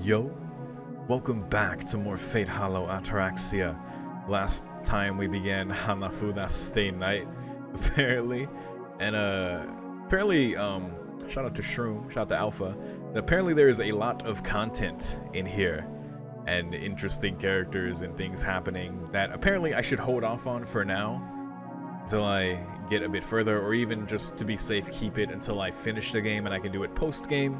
Yo, welcome back to more Fate Hollow Ataraxia. Last time we began Hanafu that stay night, apparently. And apparently, shout out to Shroom, shout out to Alpha. And apparently there is a lot of content in here and interesting characters and things happening that apparently I should hold off on for now until I get a bit further, or even just to be safe, keep it until I finish the game and I can do it post-game.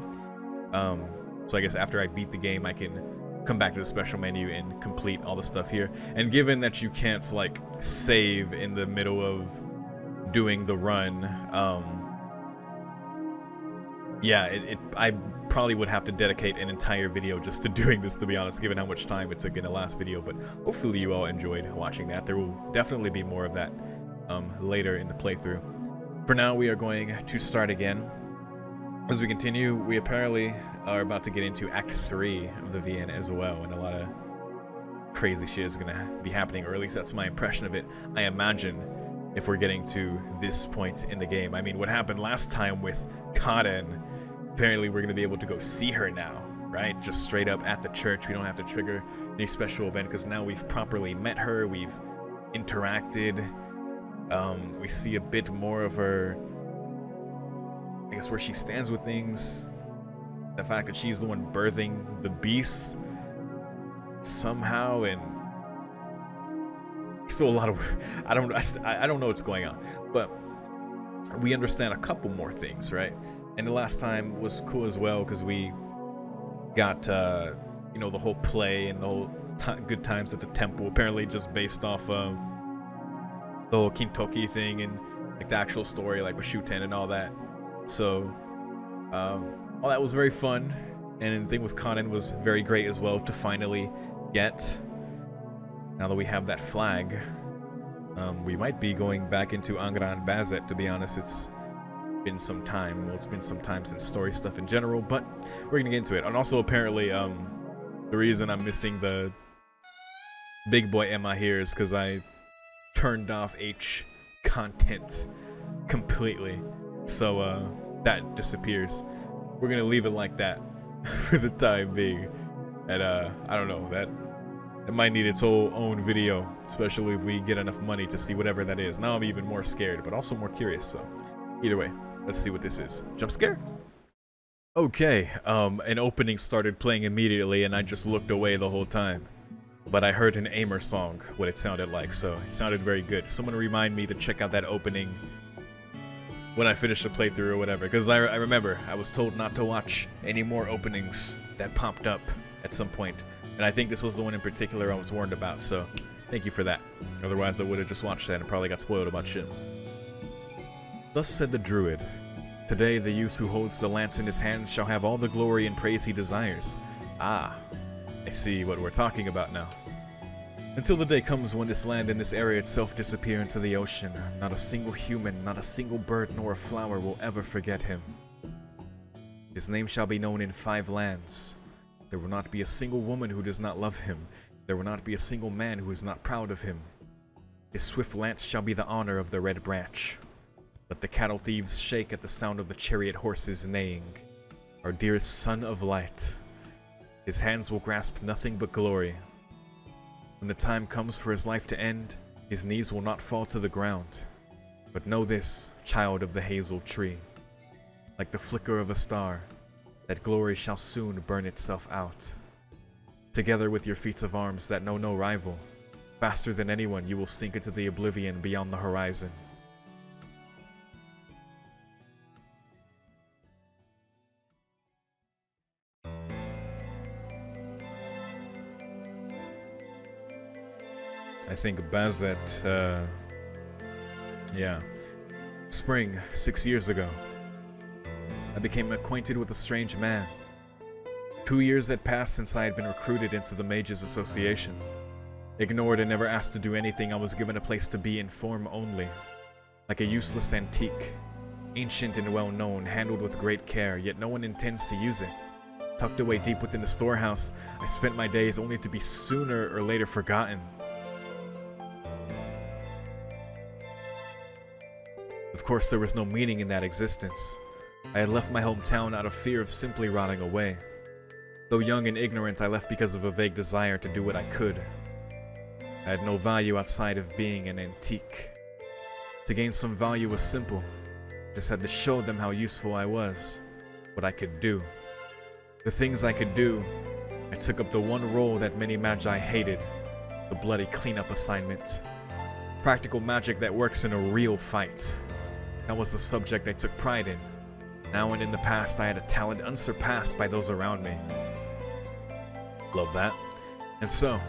So I guess after I beat the game, I can come back to the special menu and complete all the stuff here. And given that you can't, like, save in the middle of doing the run, yeah, I probably would have to dedicate an entire video just to doing this, to be honest, given how much time it took in the last video. But hopefully you all enjoyed watching that. There will definitely be more of that later in the playthrough. For now, we are going to start again. As we continue, we apparently are about to get into Act 3 of the VN as well, and a lot of crazy shit is going to be happening, or at least that's my impression of it. I imagine if we're getting to this point in the game. I mean, what happened last time with Karen, apparently we're going to be able to go see her now, right? Just straight up at the church. We don't have to trigger any special event because now we've properly met her, we've interacted, we see a bit more of her, I guess, where she stands with things, the fact that she's the one birthing the beast somehow, and still a lot of, I don't know what's going on, but we understand a couple more things, right? And the last time was cool as well because we got you know, the whole play and the whole good times at the temple, apparently just based off the whole Kintoki thing and like the actual story, like with Shuten and all that. So all that was very fun, and the thing with Kanen was very great as well to finally get. Now that we have that flag, we might be going back into Angran Bazet, to be honest. It's been some time. Well, it's been some time since story stuff in general, but we're gonna get into it. And also apparently the reason I'm missing the big boy Emma here is because I turned off H content completely. So that disappears. We're gonna leave it like that for the time being. And I don't know, that it might need its own video, especially if we get enough money to see whatever that is. Now I'm even more scared, but also more curious. So either way, let's see what this is. Jump scare? Okay, an opening started playing immediately and I just looked away the whole time. But I heard an Aimer song, what it sounded like, so it sounded very good. Someone remind me to check out that opening when I finish the playthrough or whatever, because I remember I was told not to watch any more openings that popped up at some point, and I think this was the one in particular I was warned about, so thank you for that. Otherwise I would have just watched that and probably got spoiled about shit. Thus said the druid, today the youth who holds the lance in his hand shall have all the glory and praise he desires. Ah, I see what we're talking about now. Until the day comes when this land and this area itself disappear into the ocean, not a single human, not a single bird nor a flower will ever forget him. His name shall be known in 5 lands. There will not be a single woman who does not love him. There will not be a single man who is not proud of him. His swift lance shall be the honor of the Red Branch. Let the cattle thieves shake at the sound of the chariot horses neighing. Our dearest son of light. His hands will grasp nothing but glory. When the time comes for his life to end, his knees will not fall to the ground. But know this, child of the hazel tree. Like the flicker of a star, that glory shall soon burn itself out. Together with your feats of arms that know no rival, faster than anyone you will sink into the oblivion beyond the horizon. I think Bazet, yeah. Spring, 6 years ago. I became acquainted with a strange man. 2 years had passed since I had been recruited into the Mages Association. Ignored and never asked to do anything, I was given a place to be in form only. Like a useless antique. Ancient and well known, handled with great care, yet no one intends to use it. Tucked away deep within the storehouse, I spent my days only to be sooner or later forgotten. Of course, there was no meaning in that existence. I had left my hometown out of fear of simply rotting away. Though young and ignorant, I left because of a vague desire to do what I could. I had no value outside of being an antique. To gain some value was simple. Just had to show them how useful I was, what I could do. The things I could do, I took up the one role that many magi hated, the bloody cleanup assignment. Practical magic that works in a real fight. That was the subject I took pride in. Now and in the past, I had a talent unsurpassed by those around me. Love that. And so,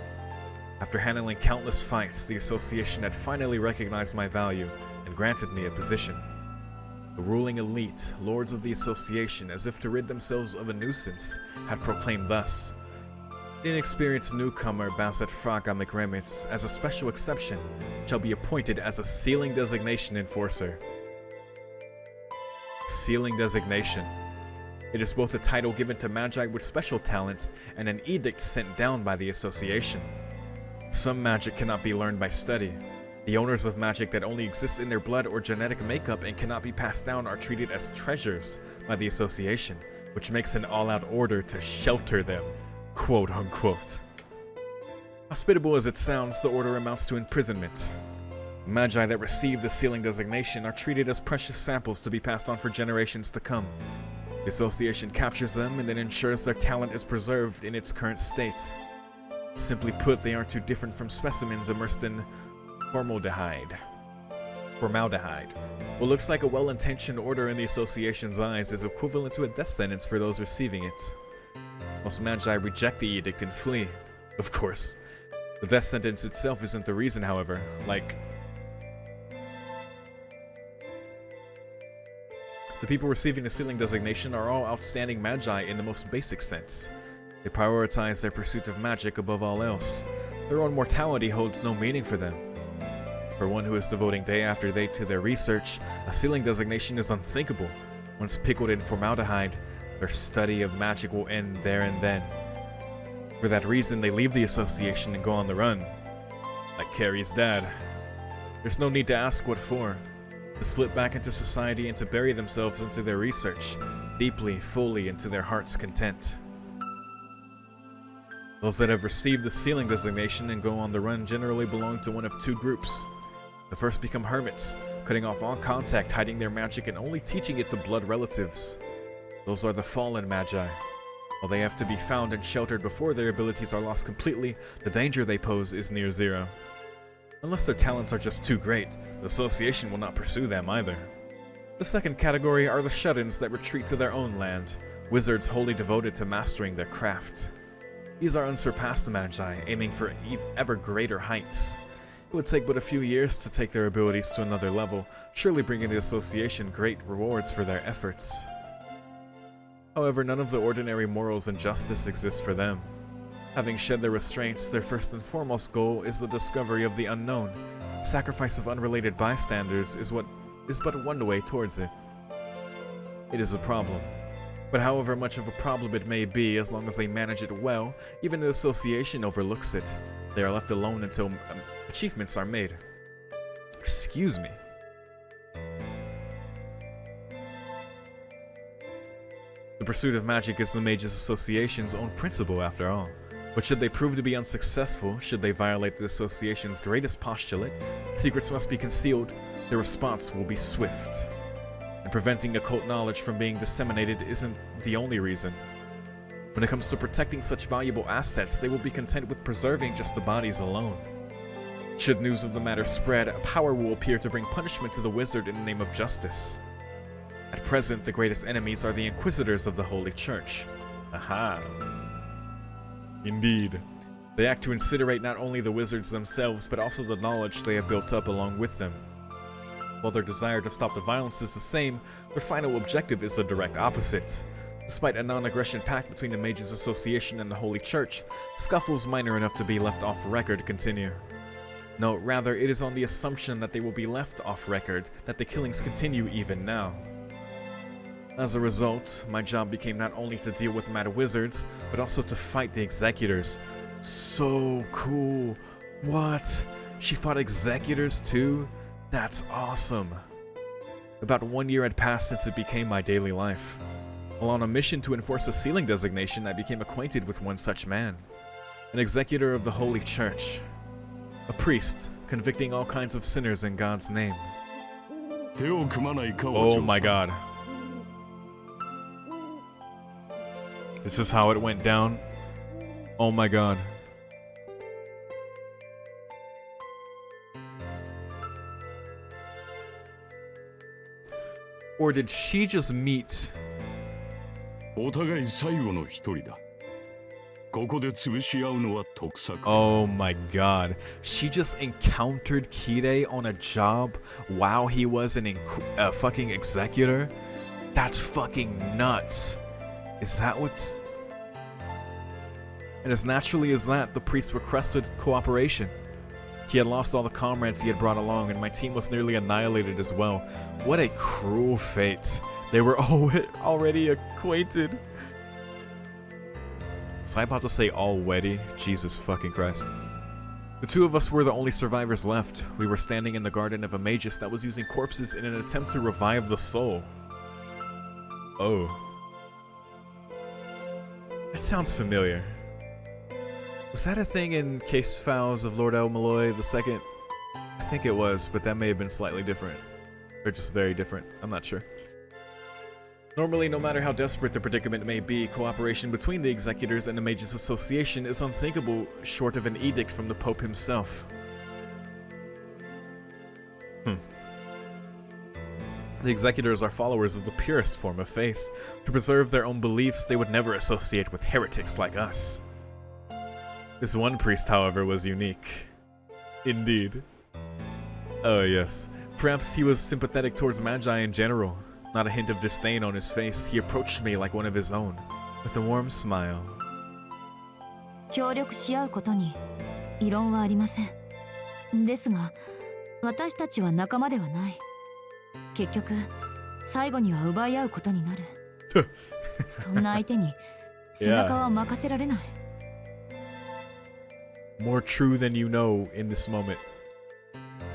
after handling countless fights, the association had finally recognized my value and granted me a position. The ruling elite, lords of the association, as if to rid themselves of a nuisance, had proclaimed thus: the inexperienced newcomer Bassett Fraga McRemitz, as a special exception, shall be appointed as a sealing designation enforcer. Sealing designation. It is both a title given to magi with special talent and an edict sent down by the association. Some magic cannot be learned by study. The owners of magic that only exists in their blood or genetic makeup and cannot be passed down are treated as treasures by the association, which makes an all-out order to shelter them, quote unquote. Hospitable as it sounds, the order amounts to imprisonment. Magi that receive the sealing designation are treated as precious samples to be passed on for generations to come. The association captures them and then ensures their talent is preserved in its current state. Simply put, they aren't too different from specimens immersed in formaldehyde. What looks like a well-intentioned order in the association's eyes is equivalent to a death sentence for those receiving it. Most magi reject the edict and flee. Of course. The death sentence itself isn't the reason, however. The people receiving the sealing designation are all outstanding magi in the most basic sense. They prioritize their pursuit of magic above all else. Their own mortality holds no meaning for them. For one who is devoting day after day to their research, a sealing designation is unthinkable. Once pickled in formaldehyde, their study of magic will end there and then. For that reason, they leave the association and go on the run. Like Carrie's dad. There's no need to ask what for. To slip back into society and to bury themselves into their research, deeply, fully, and to their heart's content. Those that have received the sealing designation and go on the run generally belong to one of two groups. The first become hermits, cutting off all contact, hiding their magic, and only teaching it to blood relatives. Those are the fallen magi. While they have to be found and sheltered before their abilities are lost completely, the danger they pose is near zero. Unless their talents are just too great, the association will not pursue them either. The second category are the shut-ins that retreat to their own land, wizards wholly devoted to mastering their craft. These are unsurpassed magi, aiming for ever greater heights. It would take but a few years to take their abilities to another level, surely bringing the association great rewards for their efforts. However, none of the ordinary morals and justice exist for them. Having shed their restraints, their first and foremost goal is the discovery of the unknown. Sacrifice of unrelated bystanders is but one way towards it. It is a problem. But however much of a problem it may be, as long as they manage it well, even the association overlooks it. They are left alone until achievements are made. Excuse me. The pursuit of magic is the Mages Association's own principle, after all. But should they prove to be unsuccessful, should they violate the association's greatest postulate, secrets must be concealed, their response will be swift. And preventing occult knowledge from being disseminated isn't the only reason. When it comes to protecting such valuable assets, they will be content with preserving just the bodies alone. Should news of the matter spread, a power will appear to bring punishment to the wizard in the name of justice. At present, the greatest enemies are the Inquisitors of the Holy Church. Aha. Indeed. They act to incinerate not only the wizards themselves, but also the knowledge they have built up along with them. While their desire to stop the violence is the same, their final objective is the direct opposite. Despite a non-aggression pact between the Mages Association and the Holy Church, scuffles minor enough to be left off record continue. No, rather, it is on the assumption that they will be left off record that the killings continue even now. As a result, my job became not only to deal with mad wizards, but also to fight the executors. So cool. What? She fought executors too? That's awesome. About 1 year had passed since it became my daily life. While on a mission to enforce a sealing designation, I became acquainted with one such man. An executor of the Holy Church. A priest, convicting all kinds of sinners in God's name. Oh my god. This is how it went down. Oh my god. Or did she just meet... Oh my god. She just encountered Kide on a job while he was a fucking executor? That's fucking nuts. Is that what's... And as naturally as that, the priest requested cooperation. He had lost all the comrades he had brought along, and my team was nearly annihilated as well. What a cruel fate. They were already acquainted. Was I about to say already? Jesus fucking Christ. The two of us were the only survivors left. We were standing in the garden of a magus that was using corpses in an attempt to revive the soul. Oh. That sounds familiar. Was that a thing in Case Files of Lord El Malloy II? I think it was, but that may have been slightly different. Or just very different. I'm not sure. Normally, no matter how desperate the predicament may be, cooperation between the executors and the Mages Association is unthinkable short of an edict from the Pope himself. The executors are followers of the purest form of faith. To preserve their own beliefs, they would never associate with heretics like us. This one priest, however, was unique. Indeed. Oh yes. Perhaps he was sympathetic towards Magi in general. Not a hint of disdain on his face, he approached me like one of his own, with a warm smile. 協力し合うことに異論はありません。ですが、私たちは仲間ではない。結局、最後には奪い合うことになる。そんな相手に背中は任せられない。More true than you know in this moment.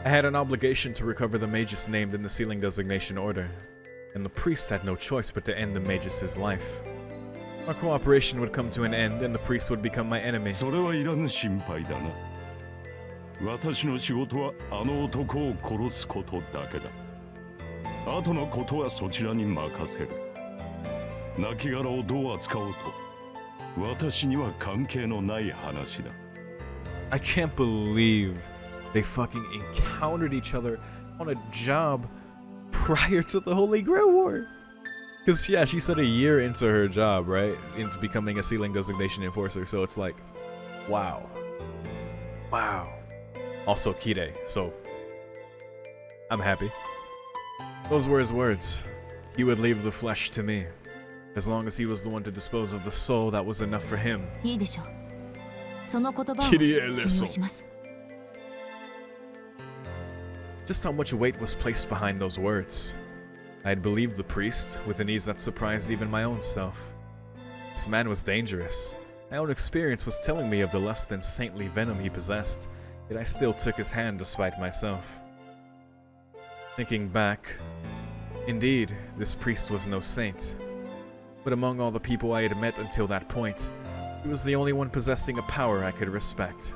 I had an obligation to recover the magus named in the sealing designation order, and the priest had no choice but to end the magus's life. Our cooperation would come to an end, and the priest would become my enemy. それはいらぬ心配だな。私の仕事はあの男を殺すことだけだ。後のことはそちらに任せる。亡骸をどう扱おうと、私には関係のない話だ。I can't believe they fucking encountered each other on a job prior to the Holy Grail War. Because, yeah, she said a year into her job, right? Into becoming a sealing designation enforcer. So it's like, wow. Wow. Also, Kide. So, I'm happy. Those were his words. He would leave the flesh to me. As long as he was the one to dispose of the soul, that was enough for him. いいでしょう。その言葉を信用します。Just how much weight was placed behind those words. I had believed the priest, with an ease that surprised even my own self. This man was dangerous. My own experience was telling me of the less than saintly venom he possessed, yet I still took his hand despite myself. Thinking back, indeed, this priest was no saint. But among all the people I had met until that point, he was the only one possessing a power I could respect.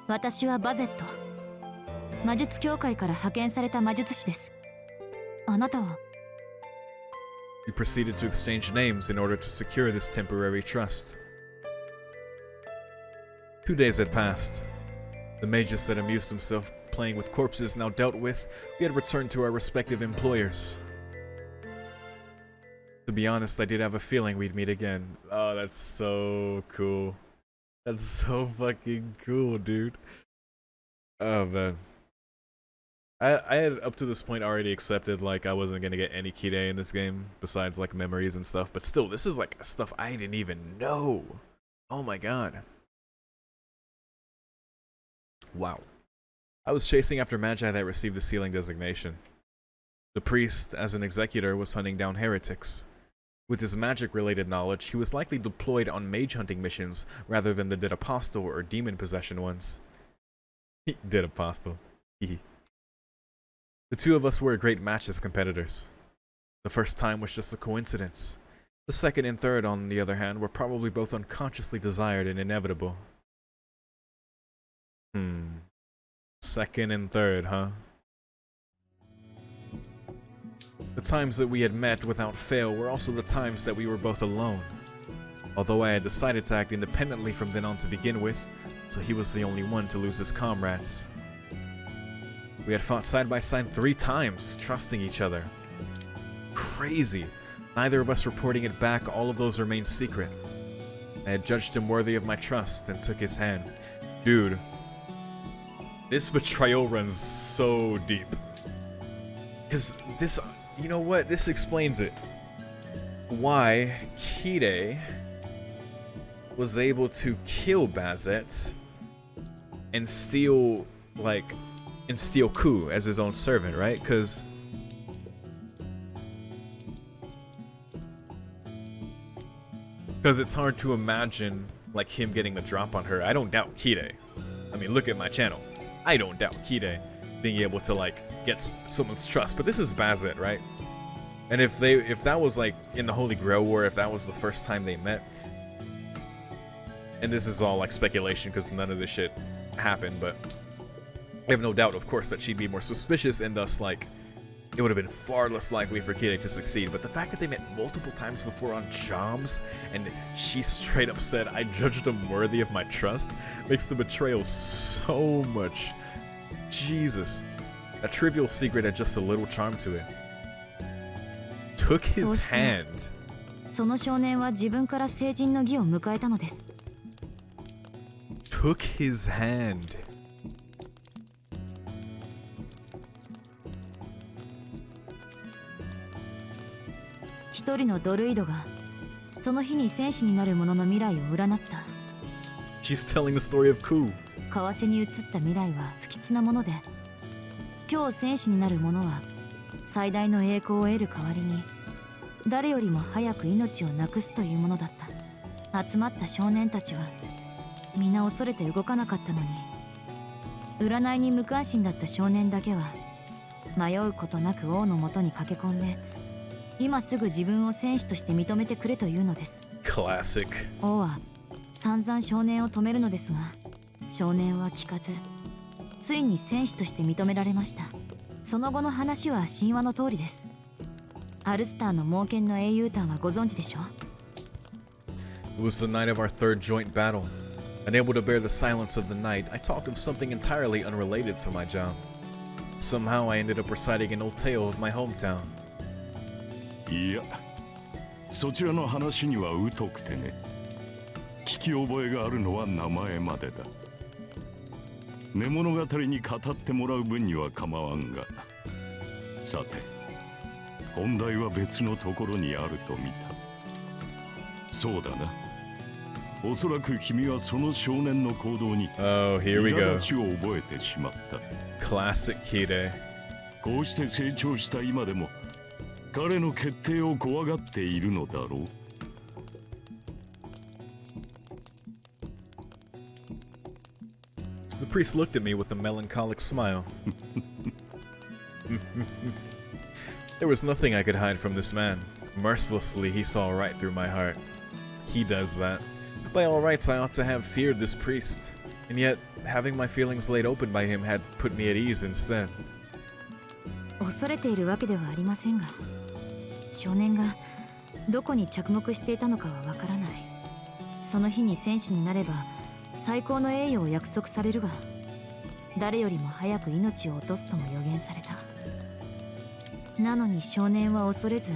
私はバゼット。魔術協会から派遣された魔術師です。あなたは We proceeded to exchange names in order to secure this temporary trust. 2 days had passed. The magus that amused himself playing with corpses now dealt with, we had returned to our respective employers. To be honest, I did have a feeling we'd meet again. Oh, that's so cool. That's so fucking cool, dude. Oh, man. I had up to this point already accepted like I wasn't gonna get any Kide in this game besides like memories and stuff, but still, this is like stuff I didn't even know. Oh my god. Wow. I was chasing after Magi that received the sealing designation. The priest, as an executor, was hunting down heretics. With his magic-related knowledge, he was likely deployed on mage hunting missions rather than the dead apostle or demon possession ones. Dead apostle. The two of us were a great match as competitors. The first time was just a coincidence. The second and third, on the other hand, were probably both unconsciously desired and inevitable. Second and third, huh? The times that we had met without fail were also the times that we were both alone. Although I had decided to act independently from then on to begin with, so he was the only one to lose his comrades. We had fought side by side 3 times, trusting each other. Crazy. Neither of us reporting it back, all of those remained secret. I had judged him worthy of my trust and took his hand. Dude, this betrayal runs so deep. Because this, you know what? This explains it. Why Kide was able to kill Bazet and steal, Ku as his own servant, right? Because it's hard to imagine, like, him getting the drop on her. I don't doubt Kide. I mean, look at my channel. I don't doubt Kide being able to, like, get someone's trust. But this is Bazet, right? And if that was, like, in the Holy Grail War, if that was the first time they met, and this is all, like, speculation because none of this shit happened, but I have no doubt, of course, that she'd be more suspicious, and thus, like, it would have been far less likely for Kide to succeed. But the fact that they met multiple times before on jobs, and she straight up said, I judged him worthy of my trust, makes the betrayal so much. Jesus. A trivial secret had just a little charm to it. Took his hand. その少年は自分から成人の儀を迎えたのです。Took his hand. 一人のドルイドがその日に戦士になる者の未来を占った。She's telling the story of Ku. 為替に移った未来は不吉なもので、今日戦士になる者は最大の栄光を得る代わりに誰よりも早く命をなくすというものだった。集まった少年たちは皆恐れて動かなかったのに、占いに無関心だった少年だけは迷うことなく王のもとに駆け込んで、今すぐ自分を戦士として認めてくれというのです。Classic. 王は散々少年を止めるのですが、少年は聞かず、ついに戦士として認められました。その後の話は神話の通りです。アルスターの猛犬の英雄譚はご存知でしょう。 It was the night of our third joint battle. Unable to bear the silence of the night, I talked of something entirely unrelated to my job. Somehow I ended up reciting an old tale of my hometown. いや、そちらの話には疎くてね。聞き覚えがあるのは名前までだ。寝物語に語ってもらう分には構わんが、さて本題は別のところにあると見た。そうだな。おそらく君はその少年の行動に苛立ちを覚えてしまった。Classic Kide. こうして成長した今でも彼の決定を怖がっているのだろう。The priest looked at me with a melancholic smile. There was nothing I could hide from this man. Mercilessly, he saw right through my heart. He does that. By all rights, I ought to have feared this priest. And yet, having my feelings laid open by him had put me at ease instead. 恐れているわけではありませんが、少年がどこに着目していたのかはわからない。その日に戦士になれば最高の栄誉を約束されるが、誰よりも早く命を落とすとも予言された。なのに少年は恐れず、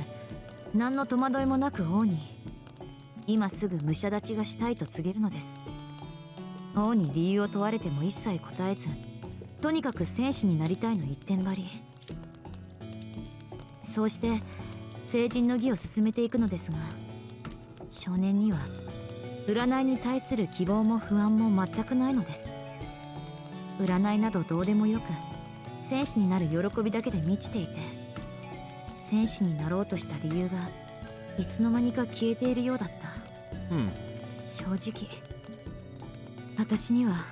何の戸惑いもなく王に今すぐ武者立ちがしたいと告げるのです。王に理由を問われても一切答えず、とにかく戦士になりたいの一点張り。そうして成人の儀を進めていくのですが、少年には占いに対する希望も不安も全くないのです。占いなどどうでもよく、戦士になる喜びだけで満ちていて、戦士になろうとした理由がいつの間にか消えているようだった。正直、私には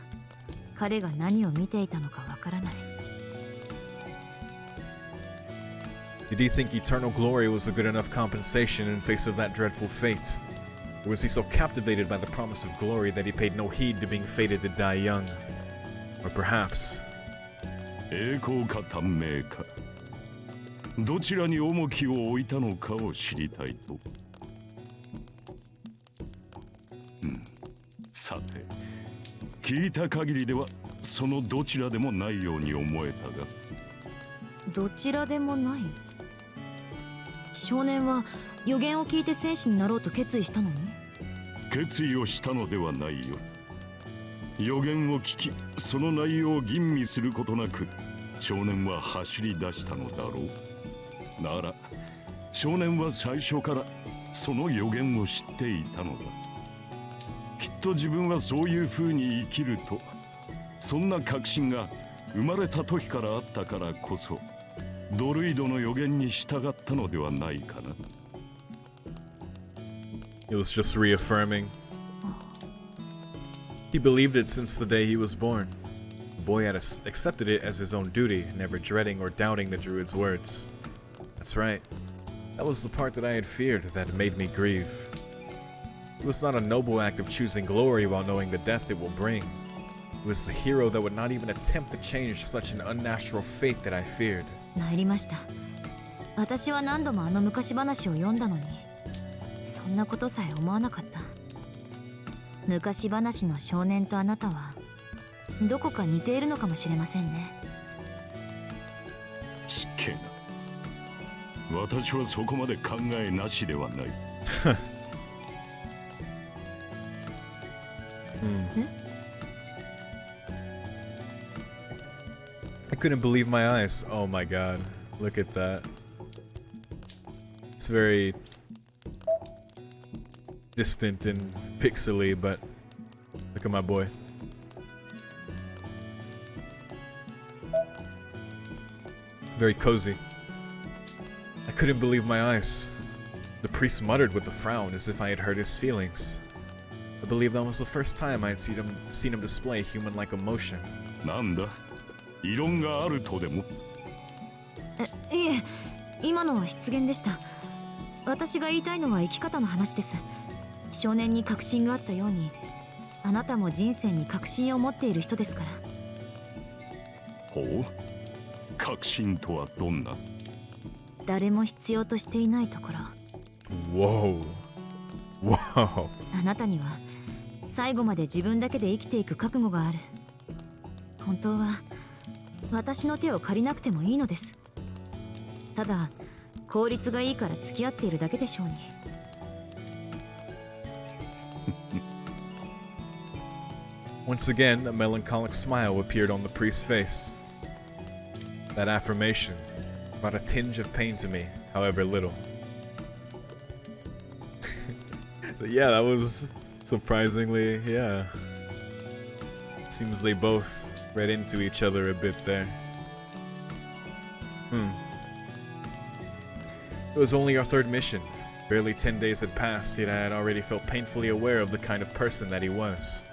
彼が何を見ていたのかわからない。Did he think eternal glory was a good enough compensation in face of that dreadful fate? Or was he so captivated by the promise of glory that he paid no heed to being fated to die young? Or perhaps... 栄光か短命かどちらに重きを置いたのかを知りたいと。さて聞いた限りではそのどちらでもないように思えたが。どちらでもない。少年は予言を聞いて戦士になろうと決意したのに。決意をしたのではないよ。予言を聞きその内容を吟味することなく少年は走り出したのだろう。なら少年は最初からその予言を知っていたのだ。きっと自分はそういう風に生きるとそんな確信が生まれた時からあったからこそドルイドの予言に従ったのではないかな。 It was just reaffirming. He believed it since the day he was born. The boy had accepted it as his own duty, never dreading or doubting the druid's words. That's right. That was the part that I had feared, that made me grieve. It was not a noble act of choosing glory while knowing the death it will bring. It was the hero that would not even attempt to change such an unnatural fate that I feared. 参りました。私は何度もあの昔話を読んだのに、そんなことさえ思わなかった。昔話の少年とあなたはどこか似ているのかもしれませんね。失敬な。私はそこまで考えなしではない。I couldn't believe my eyes. Oh my god. Look at that. It's very distant and pixely, but look at my boy. Very cozy. I couldn't believe my eyes. The priest muttered with a frown as if I had hurt his feelings. I believe that was the first time I had seen him display human-like emotion. なんだ異論があるとでも。いえ、今のは失言でした。私が言いたいのは生き方の話です。少年に確信があったように、あなたも人生に確信を持っている人ですから。ほう、確信とはどんな？誰も必要としていないところ。Whoa. Whoa. あなたには最後まで自分だけで生きていく覚悟がある。本当は私の手を借りなくてもいいのです。ただ効率がいいから付き合っているだけでしょうに。Once again, a melancholic smile appeared on the priest's face. That affirmation brought a tinge of pain to me, however little. Yeah, that was surprisingly, yeah. Seems they both read into each other a bit there. It was only our third mission. Barely 10 days had passed, yet I had already felt painfully aware of the kind of person that he was.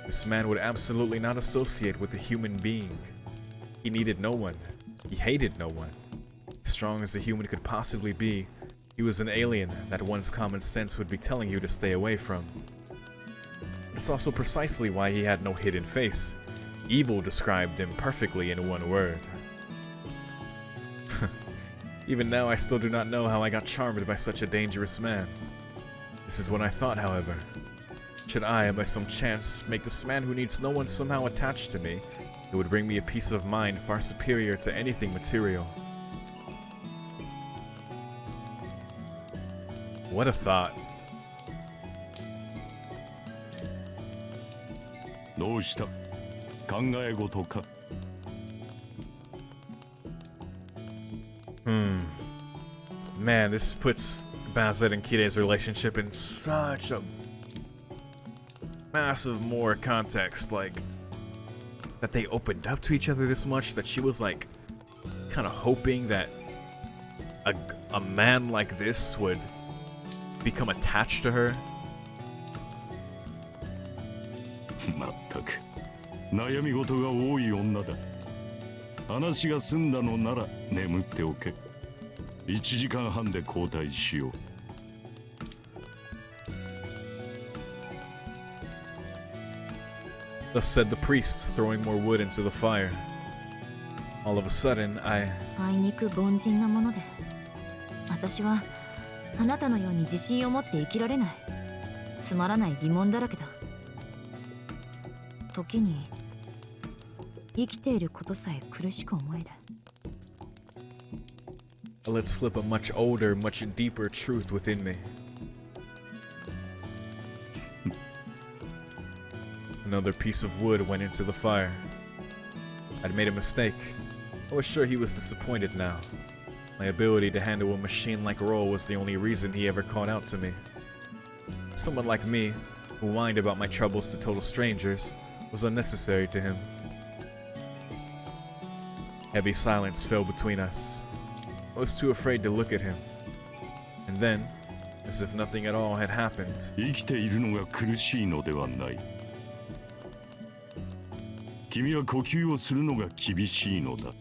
This man would absolutely not associate with a human being. He needed no one. He hated no one. Strong as a human could possibly be, he was an alien that one's common sense would be telling you to stay away from. It's also precisely why he had no hidden face. Evil described him perfectly in one word. Even now, I still do not know how I got charmed by such a dangerous man. This is what I thought, however. Should I, by some chance, make this man who needs no one somehow attached to me, it would bring me a peace of mind far superior to anything material. What a thought. どうした？考え事か？ Man, this puts Bazet and Kire's relationship in such a massive more context, like that they opened up to each other this much, that she was like kind of hoping that a man like this would become attached to her. まったく悩み事が多い女だ。話が済んだのなら眠っておけ。1時間半で交代しよう。Thus said the priest, throwing more wood into the fire. All of a sudden, あいにく凡人なもので、私はあなたのように自信を持って生きられない。つまらない疑問だらけだ。時に生きていることさえ苦しく思える。I let slip a much older, much deeper truth within me. Another piece of wood went into the fire. I'd made a mistake. I was sure he was disappointed now. My ability to handle a machine-like role was the only reason he ever called out to me. Someone like me, who whined about my troubles to total strangers, was unnecessary to him. Heavy silence fell between us. I was too afraid to look at him. And then, as if nothing at all had happened, 生きているのが苦しいのではない。君は呼吸をするのが厳しいのだ。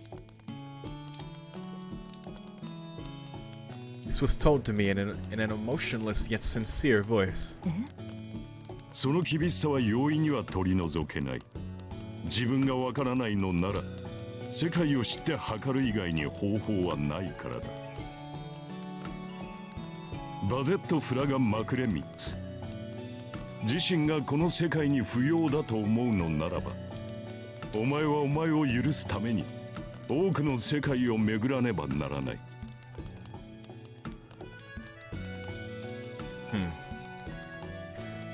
this was told to me in an emotionless yet sincere voice. その厳しさは容易には取り除けない。自分がわからないのなら、世界を知って測る以外に方法はないからだ。バゼット・フラガン・マクレミッツ。自身がこの世界に不要だと思うのならば、お前はお前を許すために多くの世界を巡らねばならない。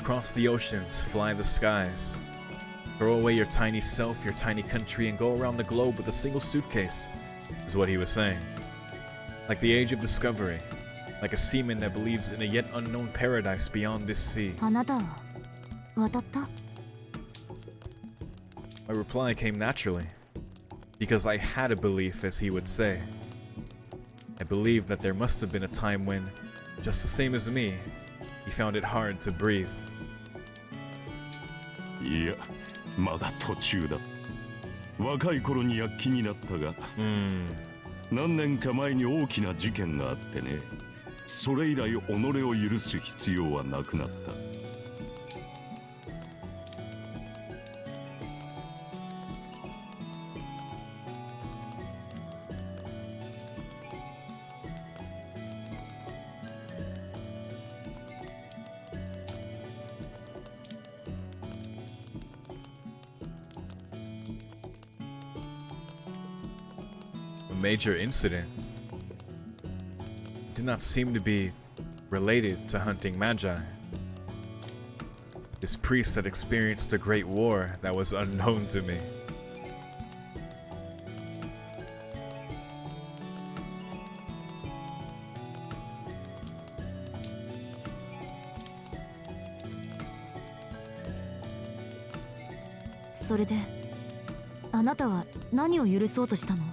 Cross the oceans, fly the skies. Throw away your tiny self, your tiny country, and go around the globe with a single suitcase, is what he was saying. Like the age of discovery, like a seaman that believes in a yet unknown paradise beyond this sea. あなたは渡った？ My reply came naturally, because I had a belief, as he would say. I believed that there must have been a time when, just the same as me, he found it hard to breathe. いや、まだ途中だ。若い頃に躍起になったが、何年か前に大きな事件があってね。それ以来己を許す必要はなくなった。A major incident did not seem to be related to hunting magi. This priest had experienced a great war that was unknown to me. So, それであなたは何を許そうとしたの？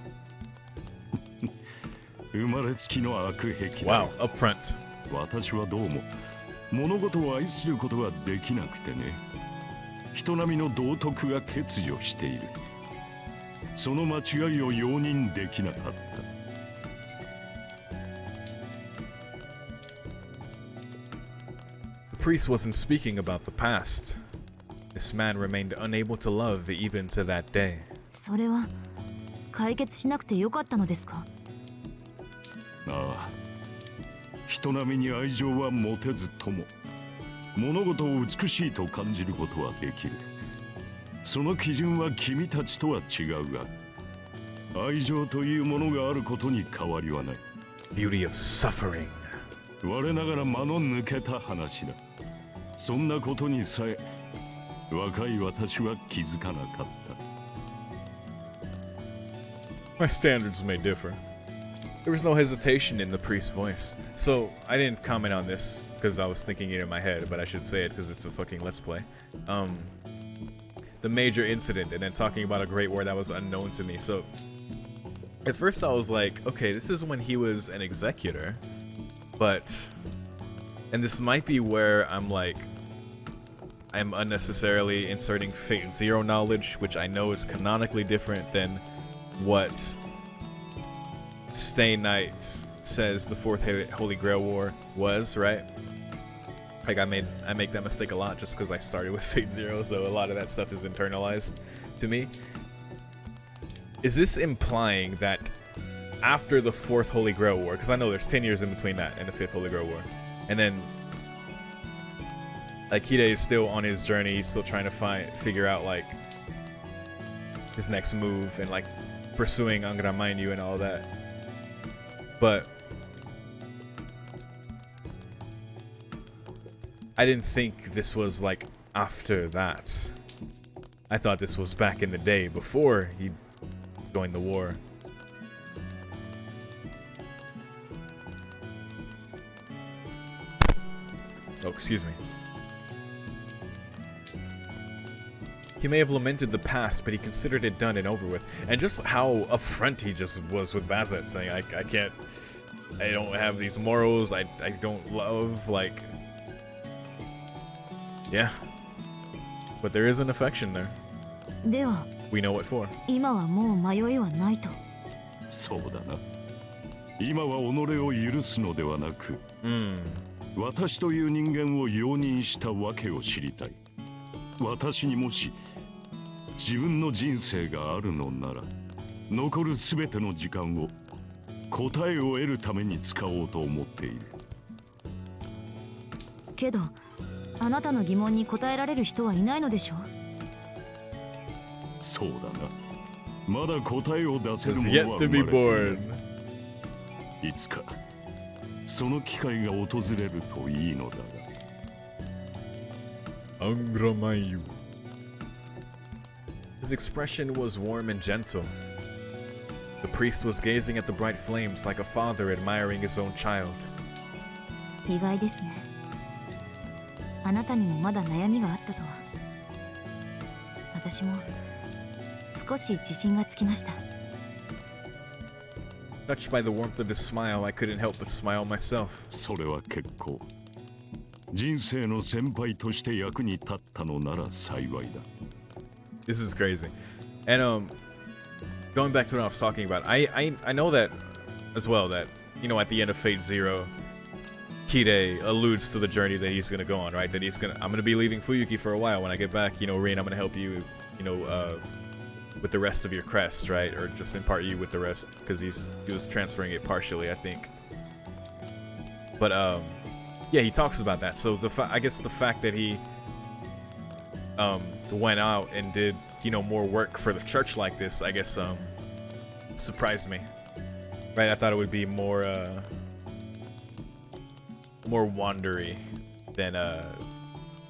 生まれつきの悪癖だ。 Wow, up front. 私はどうも物事を愛することができなくてね。人並みの道徳が欠如している。その間違いを容認できなかった。The priest wasn't speaking about the past. This man remained unable to love even to that day. それは解決しなくてよかったのですか？ああ、人並みに愛情は持てずとも物事を美しいと感じることはできる。その基準は君たちとは違うが、愛情というものがあることに変わりはない。 Beauty of suffering. 我ながら間の抜けた話だ。そんなことにさえ若い私は気づかなかった。 My standards may differ. There was no hesitation in the priest's voice. So, I didn't comment on this because I was thinking it in my head, but I should say it because it's a fucking Let's Play. The major incident, and then talking about a great war that was unknown to me. So, at first I was like, okay, this is when he was an executor, but... And this might be where I'm like... I'm unnecessarily inserting Fate Zero knowledge, which I know is canonically different than what Stay Night says the fourth Holy Grail War was, right? Like I make that mistake a lot just because I started with Fate Zero, so a lot of that stuff is internalized to me. Is this implying that after the fourth Holy Grail War, because I know there's 10 years in between that and the fifth Holy Grail War, and then like Hide is still on his journey, he's still trying to figure out like his next move and like pursuing Angara and all that, but I didn't think this was like after that. I thought this was back in the day before he joined the war. Oh, excuse me. He may have lamented the past, but he considered it done and over with. And just how upfront he just was with Bazet, saying, I don't have these morals, I don't love, like... Yeah. But there is an affection there. We know what for. 今はもう迷いはないと。そうだな。今は己を許すのではなく、私という人間を容認したわけを知りたい。私にもし自分の人生があるのなら、残るすべての時間を答えを得るために使おうと思っている。けど、あなたの疑問に答えられる人はいないのでしょう。そうだな。まだ答えを出せるも Is の yet は to be 生まれてい born. る。いつかその機会が訪れるといいのだが。Angramayu. His expression was warm and gentle. The priest was gazing at the bright flames like a father admiring his own child. 意外ですね。あなたにもまだ悩みがあったとは。私も少し自信がつきました。Touched by the warmth of his smile, I couldn't help but smile myself. それは結構。人生の先輩として役に立ったのなら幸いだ。This is crazy. And going back to what I was talking about, I know that as well, that, you know, at the end of Fate Zero, Hide alludes to the journey that he's gonna go on, right? That I'm gonna be leaving Fuyuki for a while. When I get back, you know, Rin, I'm gonna help you, you know, with the rest of your crest, right? Or just impart you with the rest, because he was transferring it partially, I think. But yeah, he talks about that. So I guess the fact that he went out and did, you know, more work for the church like this, I guess surprised me. Right? I thought it would be more wandery than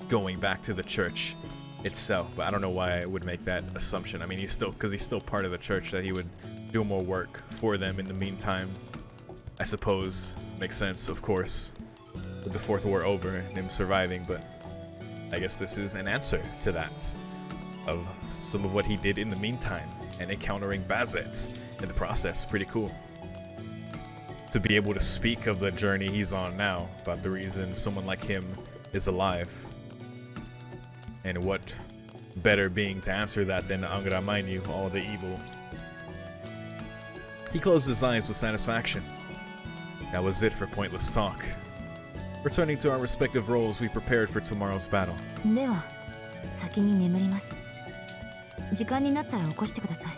going back to the church itself. But I don't know why I would make that assumption. I mean, he's still part of the church, that he would do more work for them in the meantime. I suppose makes sense, of course, with the fourth war over and him surviving. But I guess this is an answer to that, of some of what he did in the meantime and encountering Bazet in the process. Pretty cool to be able to speak of the journey he's on now, about the reason someone like him is alive. And what better being to answer that than Angara all the evil. He closed his eyes with satisfaction. That was it for pointless talk. Returning to our respective roles, we prepared for tomorrow's battle. では、先に眠ります。時間になったら起こしてください。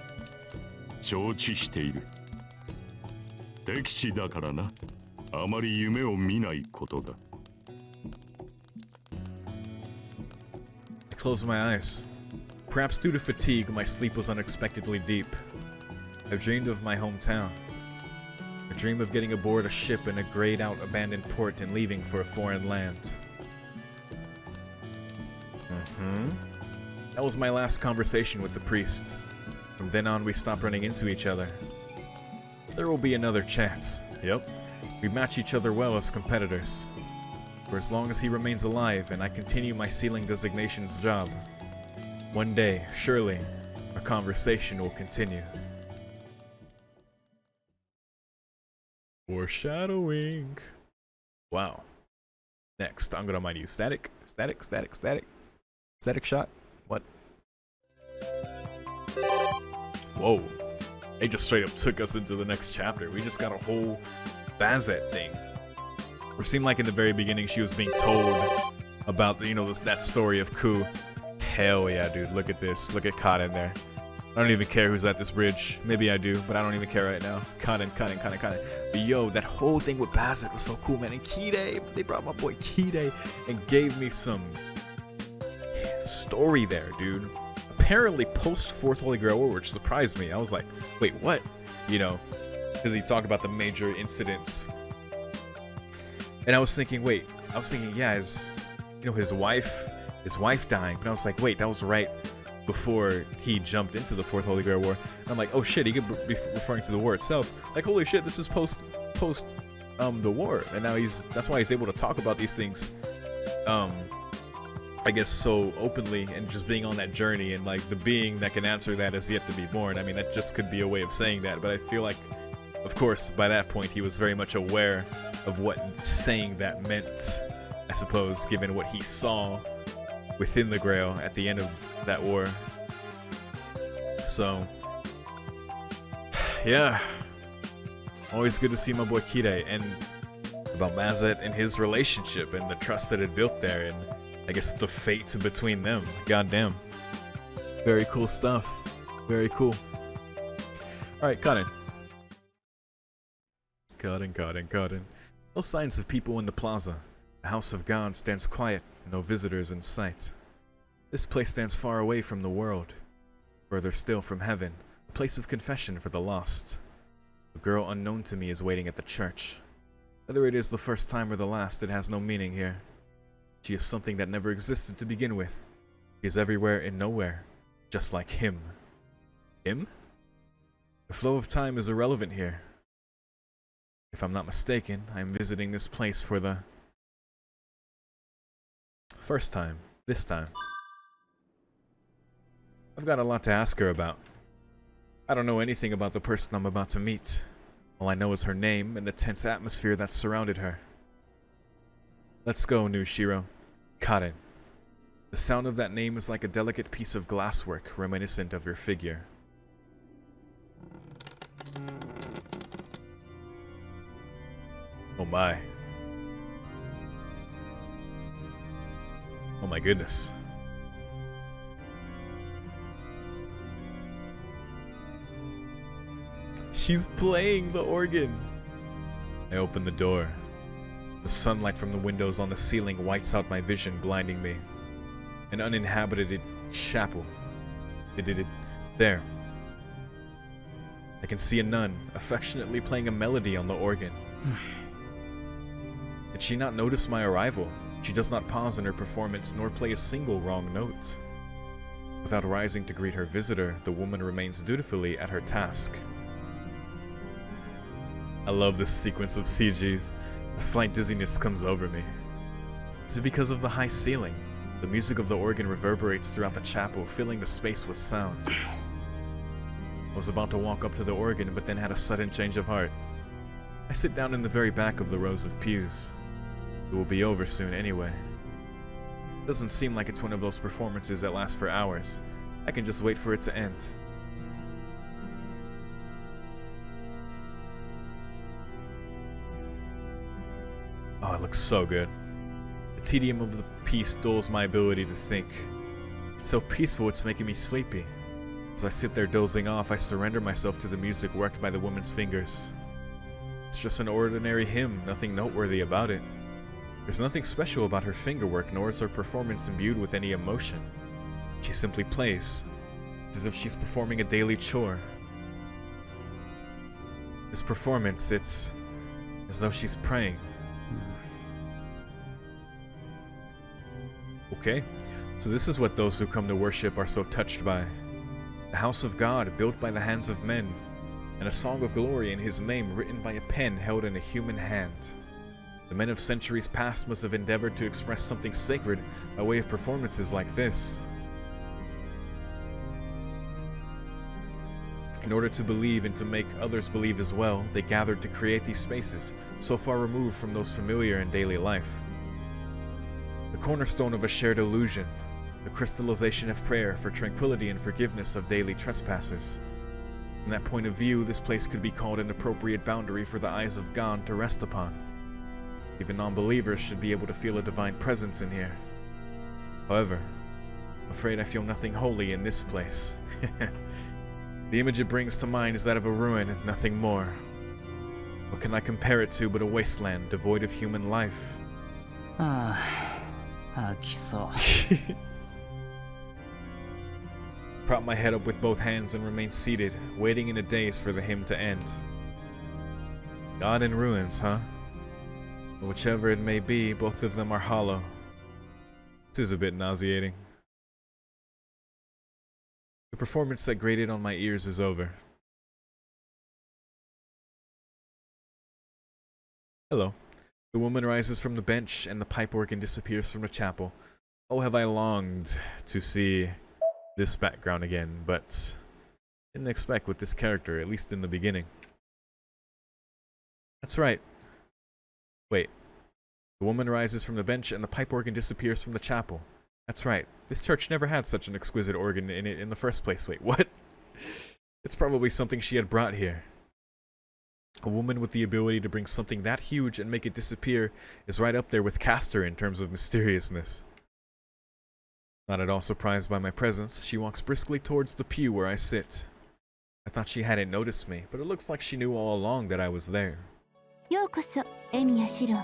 承知している。敵地だからな。あまり夢を見ないことだ。I closed my eyes. Perhaps due to fatigue, my sleep was unexpectedly deep. I dreamed of my hometown. A dream of getting aboard a ship in a grayed-out abandoned port and leaving for a foreign land. That was my last conversation with the priest. From then on, we stopped running into each other. There will be another chance. Yep. We match each other well as competitors. For as long as he remains alive and I continue my sealing designation's job, one day, surely, our conversation will continue. Foreshadowing. Wow. Next, I'm gonna mind you. Static shot. What? Whoa. They just straight up took us into the next chapter. We just got a whole Bazet thing. It seemed like in the very beginning she was being told about, you know, that story of Ku. Hell yeah, dude. Look at this. Look at Cod in there. I don't even care who's at this bridge. Maybe I do, but I don't even care right now. Cotton. But yo, that whole thing with Bazet was so cool, man. And Kide, they brought my boy Kide and gave me some story there, dude. Apparently post Fourth Holy Grail War, which surprised me. I was like, wait, what? You know, because he talked about the major incidents. And I was thinking, yeah, his wife dying. But I was like, wait, that was right before he jumped into the Fourth Holy Grail War. And I'm like, oh shit, he could be referring to the war itself. Like, holy shit, this is post the war. And now that's why he's able to talk about these things, I guess, so openly, and just being on that journey, and like the being that can answer that is yet to be born. I mean, that just could be a way of saying that, but I feel like, of course, by that point he was very much aware of what saying that meant, I suppose, given what he saw within the Grail at the end of that war. So yeah, always good to see my boy Kide, and about Mazet and his relationship and the trust that it built there, and I guess the fate between them. Goddamn, very cool stuff. Very cool. All right, Cotton. No signs of people in the plaza. The house of God stands quiet, no visitors in sight. This place stands far away from the world, further still from heaven, a place of confession for the lost. A girl unknown to me is waiting at the church. Whether it is the first time or the last, it has no meaning here. She is something that never existed to begin with. She is everywhere and nowhere, just like him. Him? The flow of time is irrelevant here. If I'm not mistaken, I am visiting this place for the first time, this time. I've got a lot to ask her about. I don't know anything about the person I'm about to meet. All I know is her name and the tense atmosphere that surrounded her. Let's go, Nushiro. Karen. The sound of that name is like a delicate piece of glasswork reminiscent of your figure. Oh my. Oh my goodness. She's playing the organ. I open the door. The sunlight from the windows on the ceiling whites out my vision, blinding me. An uninhabited chapel. There. I can see a nun affectionately playing a melody on the organ. Did she not notice my arrival? She does not pause in her performance nor play a single wrong note. Without rising to greet her visitor, the woman remains dutifully at her task. I love this sequence of CGs. A slight dizziness comes over me. Is it because of the high ceiling? The music of the organ reverberates throughout the chapel, filling the space with sound. I was about to walk up to the organ, but then had a sudden change of heart. I sit down in the very back of the rows of pews. It will be over soon anyway. Doesn't seem like it's one of those performances that last for hours. I can just wait for it to end. Oh, it looks so good. The tedium of the piece dulls my ability to think. It's so peaceful it's making me sleepy. As I sit there dozing off, I surrender myself to the music worked by the woman's fingers. It's just an ordinary hymn, nothing noteworthy about it. There's nothing special about her fingerwork, nor is her performance imbued with any emotion. She simply plays, as if she's performing a daily chore. This performance, it's as though she's praying. Okay, so this is what those who come to worship are so touched by. The house of God, built by the hands of men, and a song of glory in his name written by a pen held in a human hand. The men of centuries past must have endeavored to express something sacred by way of performances like this. In order to believe and to make others believe as well, they gathered to create these spaces, so far removed from those familiar in daily life. The cornerstone of a shared illusion, the crystallization of prayer for tranquility and forgiveness of daily trespasses. From that point of view, this place could be called an appropriate boundary for the eyes of God to rest upon. Even non-believers should be able to feel a divine presence in here. However, I'm afraid I feel nothing holy in this place. The image it brings to mind is that of a ruin and nothing more. What can I compare it to but a wasteland devoid of human life? Prop my head up with both hands and remain seated, waiting in a daze for the hymn to end. God in ruins, huh? But whichever it may be, both of them are hollow. This is a bit nauseating. The performance that grated on my ears is over. Hello. The woman rises from the bench and the pipe organ disappears from the chapel. Oh, have I longed to see this background again, but didn't expect with this character, at least in the beginning. That's right. Wait. The woman rises from the bench and the pipe organ disappears from the chapel. That's right. This church never had such an exquisite organ in it in the first place. Wait, what? It's probably something she had brought here. A woman with the ability to bring something that huge and make it disappear is right up there with Castor in terms of mysteriousness. Not at all surprised by my presence, she walks briskly towards the pew where I sit. I thought she hadn't noticed me, but it looks like she knew all along that I was there. ようこそ、エミヤシロ。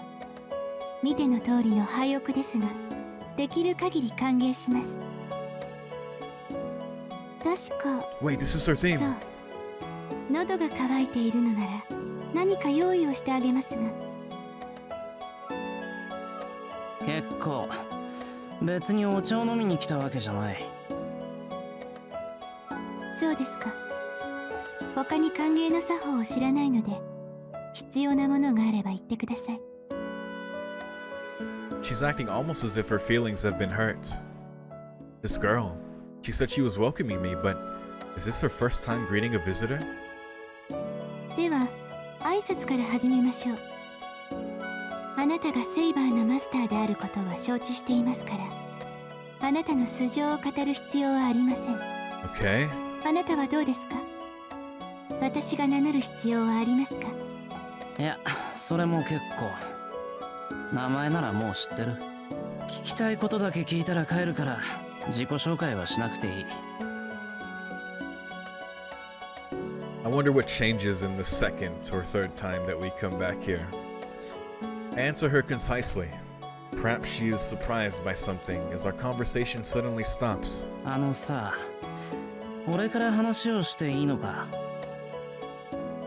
見ての通りの廃屋ですが、できる限り歓迎します。確か、Wait, this is her theme. そう。喉が渇いているのなら、何か用意をしてあげますが。結構。別にお茶を飲みに来たわけじゃない。そうですか。他に歓迎の作法を知らないので、必要なものがあれば言ってください。She's acting almost as if her feelings have been hurt. This girl, she said she was welcoming me, but is this her first time greeting a visitor? では、挨拶から始めましょう。あなたがセイバーのマスターであることは承知していますから、あなたの素性を語る必要はありません。Okay. あなたはどうですか？私が名乗る必要はありますか？いや、それも結構。名前ならもう知ってる。聞きたいことだけ聞いたら帰るから、自己紹介はしなくていい。I wonder what changes in the second or third time that we come back here. Answer her concisely. Perhaps she is surprised by something as our conversation suddenly stops. あのさ、俺から話をしていいのか？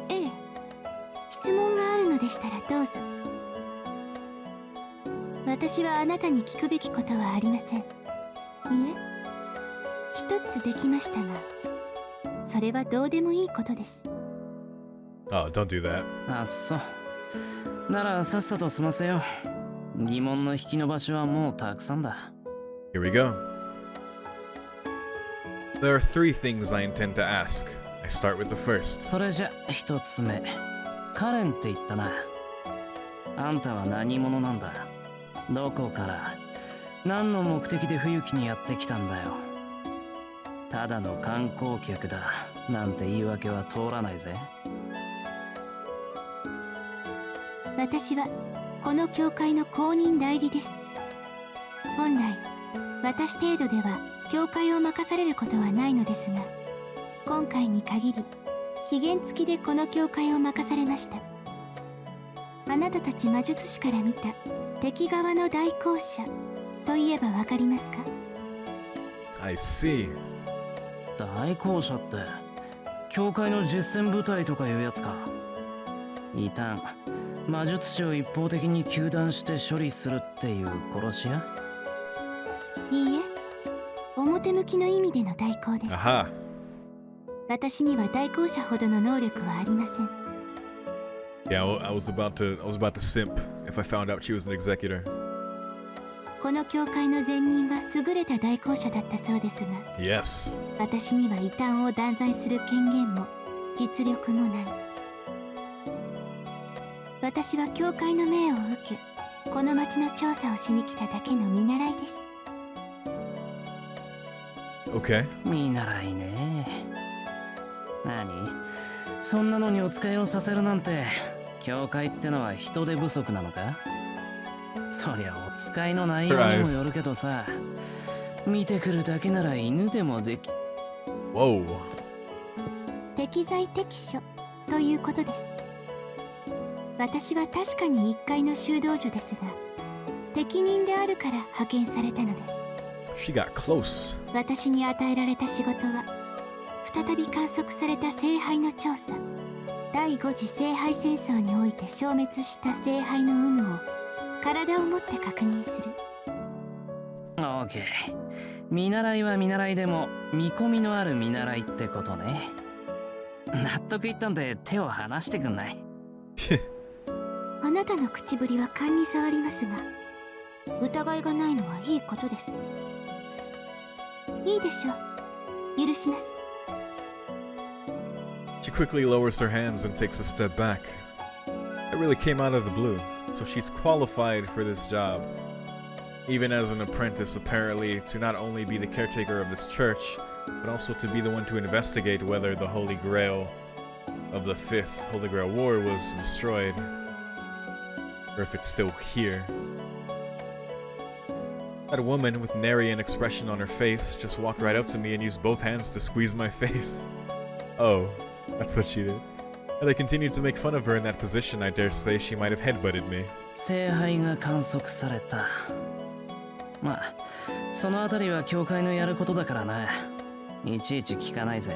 ええ。質問があるのでしたらどうぞ。私はあなたに聞くべきことはありません。いえ、一つできましたが、それはどうでもいいことです。Oh, don't do that. あっそ。ならさっさと済ませよう。疑問の引き伸ばしはもうたくさんだ。Here we go. There are 3 things I intend to ask. I start with the first. それじゃ一つ目。カレンって言ったな。あんたは何者なんだ？どこから何の目的で冬木にやってきたんだよ。ただの観光客だなんて言い訳は通らないぜ。私はこの教会の公認代理です。本来私程度では教会を任されることはないのですが、今回に限り期限付きでこの教会を任されました。あなたたち魔術師から見た敵側の代行者といえばわかりますか？ I see. 代行者って教会の実戦部隊とかいうやつか。異端魔術師を一方的に糾弾して処理するっていう殺し屋？いいえ、表向きの意味での代行です。Aha. 私には代行者ほどの能力はありません。Yeah, I was about to simp if I found out she was an executor. この教会の前任は優れた代行者だったそうですが、Yes. 私には異端を断罪する権限も実力もない。私は教会の命を受け、この町の調査をしに来ただけの見習いです。Okay. 見習いね。何そんなのにお使いをさせるなんて、教会ってのは人手不足なのか？そりゃお使いの内容にもよるけどさ、見てくるだけなら犬でもでき。Whoa. 適材適所ということです。私は確かに1階の修道女ですが、適任であるから派遣されたのです。She got close. 私に与えられた仕事は、再び観測された聖杯の調査、第5次聖杯戦争において消滅した聖杯の有無を体をもって確認する。オーケー。見習いは見習いでも見込みのある見習いってことね。納得いったんで手を離してくんない？あなたの口ぶりは勘に触りますが、疑いがないのはいいことです。いいでしょう。許します。She quickly lowers her hands and takes a step back. It really came out of the blue, so she's qualified for this job. Even as an apprentice, apparently, to not only be the caretaker of this church, but also to be the one to investigate whether the Holy Grail of the 5th Holy Grail War was destroyed, or if it's still here. That woman with nary an expression on her face just walked right up to me and used both hands to squeeze my face. Oh, that's what she did. Had I continued to make fun of her in that position, I dare say she might have headbutted me. 聖杯が観測された。まあ、そのあたりは教会のやることだからな。いちいち聞かないぜ。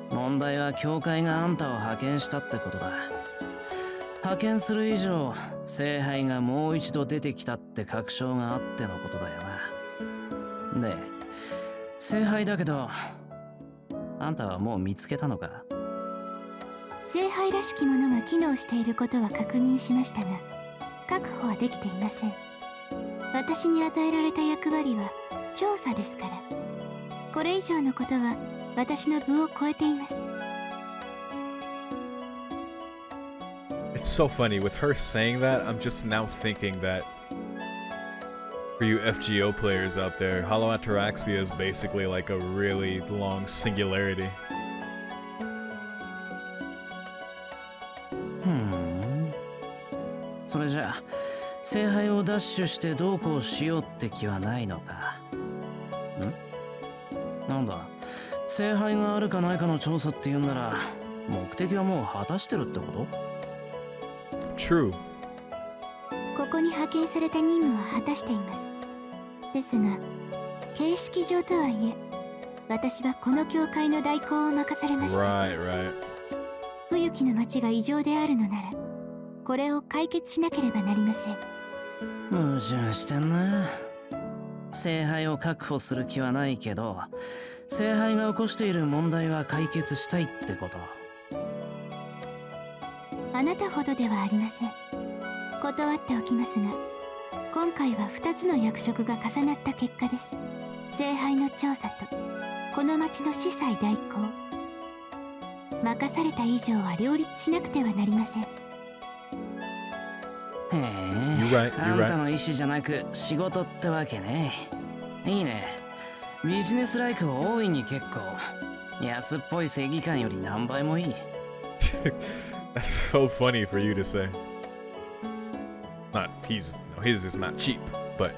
問題は教会があんたを派遣したってことだ。派遣する以上、聖杯がもう一度出てきたって確証があってのことだよな。で、聖杯だけど、あんたはもう見つけたのか？聖杯らしきものが機能していることは確認しましたが、確保はできていません。私に与えられた役割は調査ですから、これ以上のことは私の部を超えています。It's so funny, with her saying that, I'm just now thinking that for you FGO players out there, Hollow Ataraxia is basically like a really long singularity. それじゃあ、聖杯をダッシュしてどうこうしようって気はないのか？なんだ、聖杯があるかないかの調査って言うんなら、目的はもう果たしてるってこと？ True. ここに派遣された任務は果たしています。ですが、形式上とはいえ、私はこの教会の代行を任されました。Right. 冬季の町が異常であるのなら、これを解決しなければなりません。矛盾してんな。聖杯を確保する気はないけど、聖杯が起こしている問題は解決したいってこと？あなたほどではありません。断っておきますが、今回は2つの役職が重なった結果です。聖杯の調査とこの町の司祭代行。任された以上は両立しなくてはなりません。へえ、あんたの意思じゃなく仕事ってわけね。いいね。ビジネスライクを大いに結構。安っぽい正義感より何倍もいい。That's so funny for you to say. His is not cheap, but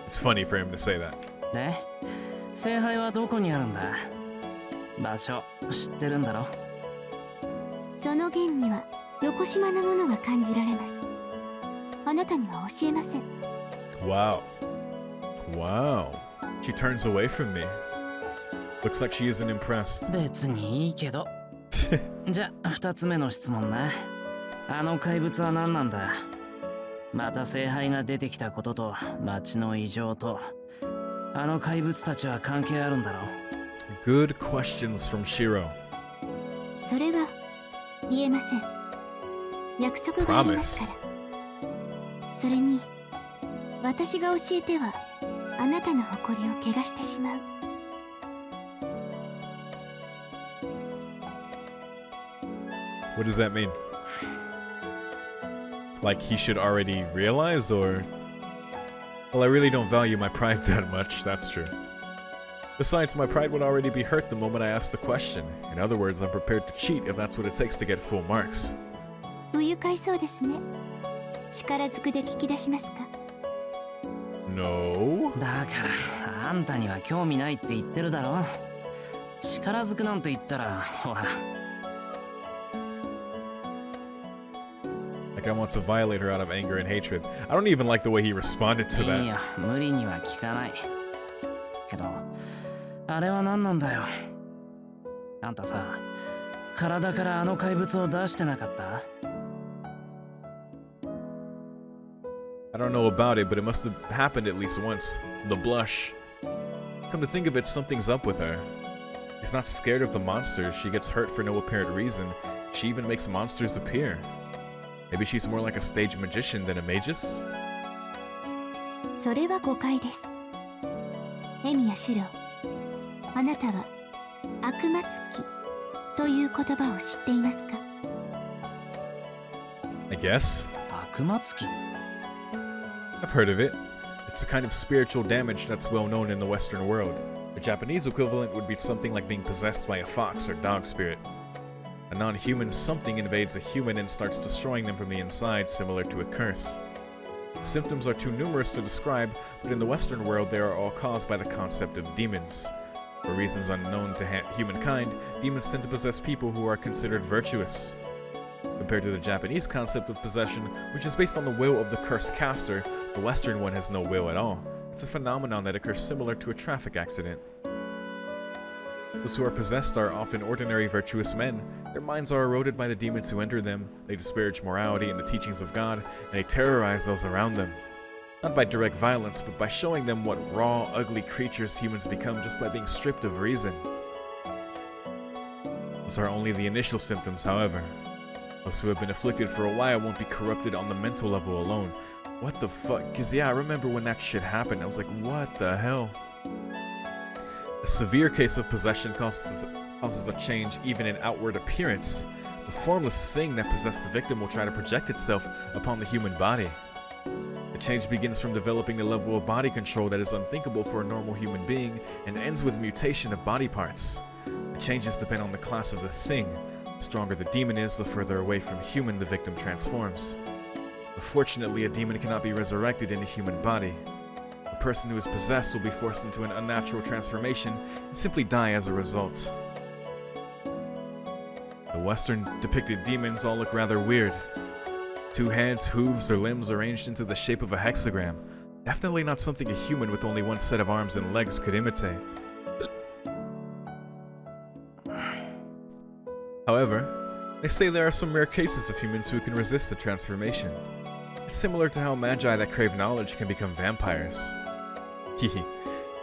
it's funny for him to say that. で、聖杯はどこにあるんだ？場所知ってるんだろ？その弦には横島のものが感じられます。あなたには教えません。Wow. She turns away from me. Looks like she isn't impressed. 別にいいけど。じゃあ2つ目の質問な。あの怪物は何なんだ？また聖杯が出てきたことと町の異常とあの怪物たちは関係あるんだろう？ Good questions from Shiro. それは言えません。約束がありますから。それに私が教えてはあなたの誇りを汚してしまう。What does that mean? Like he should already realize, or... Well, I really don't value my pride that much, that's true. Besides, my pride would already be hurt the moment I asked the question. In other words, I'm prepared to cheat if that's what it takes to get full marks. 不愉快そうですね。力ずくで聞き出しますか？ No. だからあんたには興味ないって言ってるだろ。力ずくなんて言ったらほら。Like I want to violate her out of anger and hatred. I don't even like the way he responded to い that. や無理には聞かない。けどあれは何なんだよ。あんたさ、体からあの怪物を出してなかった？ I don't know about it, but it must have happened at least once. The blush. Come to think of it, something's up with her. She's not scared of the monsters. She gets hurt for no apparent reason. She even makes monsters appear. Maybe she's more like a stage magician than a magus? それは誤解です。エミヤシロ、あなたは悪魔つきという言葉を知っていますか？ I guess. 悪魔つき？ I've heard of it. It's a kind of spiritual damage that's well known in the Western world. The Japanese equivalent would be something like being possessed by a fox or dog spirit. A non-human something invades a human and starts destroying them from the inside, similar to a curse. The symptoms are too numerous to describe, but in the Western world they are all caused by the concept of demons. For reasons unknown to humankind, demons tend to possess people who are considered virtuous. Compared to the Japanese concept of possession, which is based on the will of the curse caster, the Western one has no will at all. It's a phenomenon that occurs similar to a traffic accident. Those who are possessed are often ordinary virtuous men. Their minds are eroded by the demons who enter them, they disparage morality and the teachings of God, and they terrorize those around them. Not by direct violence, but by showing them what raw, ugly creatures humans become just by being stripped of reason. Those are only the initial symptoms, however. Those who have been afflicted for a while won't be corrupted on the mental level alone. What the fuck? Cause yeah, I remember when that shit happened, I was like, what the hell? A severe case of possession causes a change even in outward appearance. The formless thing that possessed the victim will try to project itself upon the human body. The change begins from developing a level of body control that is unthinkable for a normal human being and ends with mutation of body parts. The changes depend on the class of the thing. The stronger the demon is, the further away from human the victim transforms. Unfortunately, a demon cannot be resurrected in a human body. The person who is possessed will be forced into an unnatural transformation and simply die as a result. The Western depicted demons all look rather weird. 2 heads, hooves, or limbs arranged into the shape of a hexagram. Definitely not something a human with only one set of arms and legs could imitate. However, they say there are some rare cases of humans who can resist the transformation. It's similar to how magi that crave knowledge can become vampires. Hehe.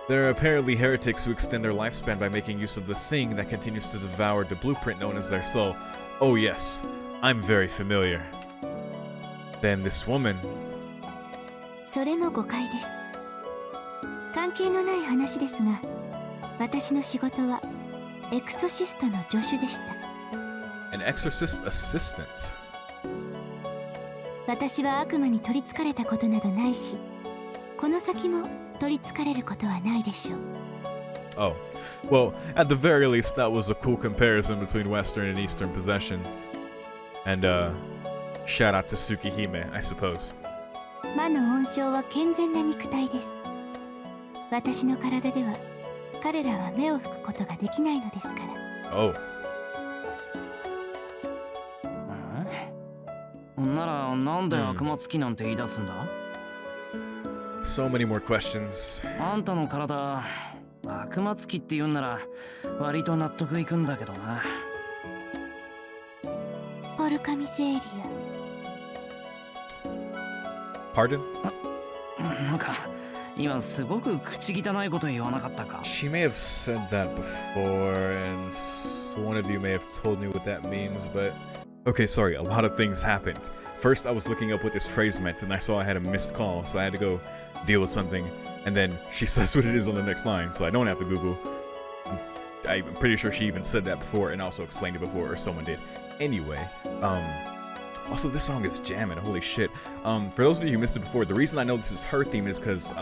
There are apparently heretics who extend their lifespan by making use of the thing that continues to devour the blueprint known as their soul. Oh yes, I'm very familiar. Then this woman... それも誤解です。関係のない話ですが、私の仕事はエクソシストの助手でした。An exorcist assistant. 私は悪魔に取りつかれたことなどないし、この先も取りつかれることはないでしょう。Oh, well, at the very least, that was a cool comparison between Western and Eastern possession. And, shout out to Tsukihime, I suppose. 魔の温床は健全な肉体です。私の体では、彼らは目を吹くことができないのですから。Oh. ならなんで悪魔つきなんて言い出すんだ？ So many more questions. あんたの体、悪魔つきって言うんなら割と納得いくんだけどな。ポルカミセエリア。 Pardon? なんか今すごく口汚いこと言わなかったか？ She may have said that before, and one of you may have told me what that means, but... Okay, sorry, a lot of things happened. First, I was looking up what this phrase meant, and I saw I had a missed call, so I had to go deal with something. And then she says what it is on the next line, so I don't have to Google. I'm pretty sure she even said that before, and also explained it before, or someone did. Anyway, also this song is jamming, holy shit. For those of you who missed it before, the reason I know this is her theme is because,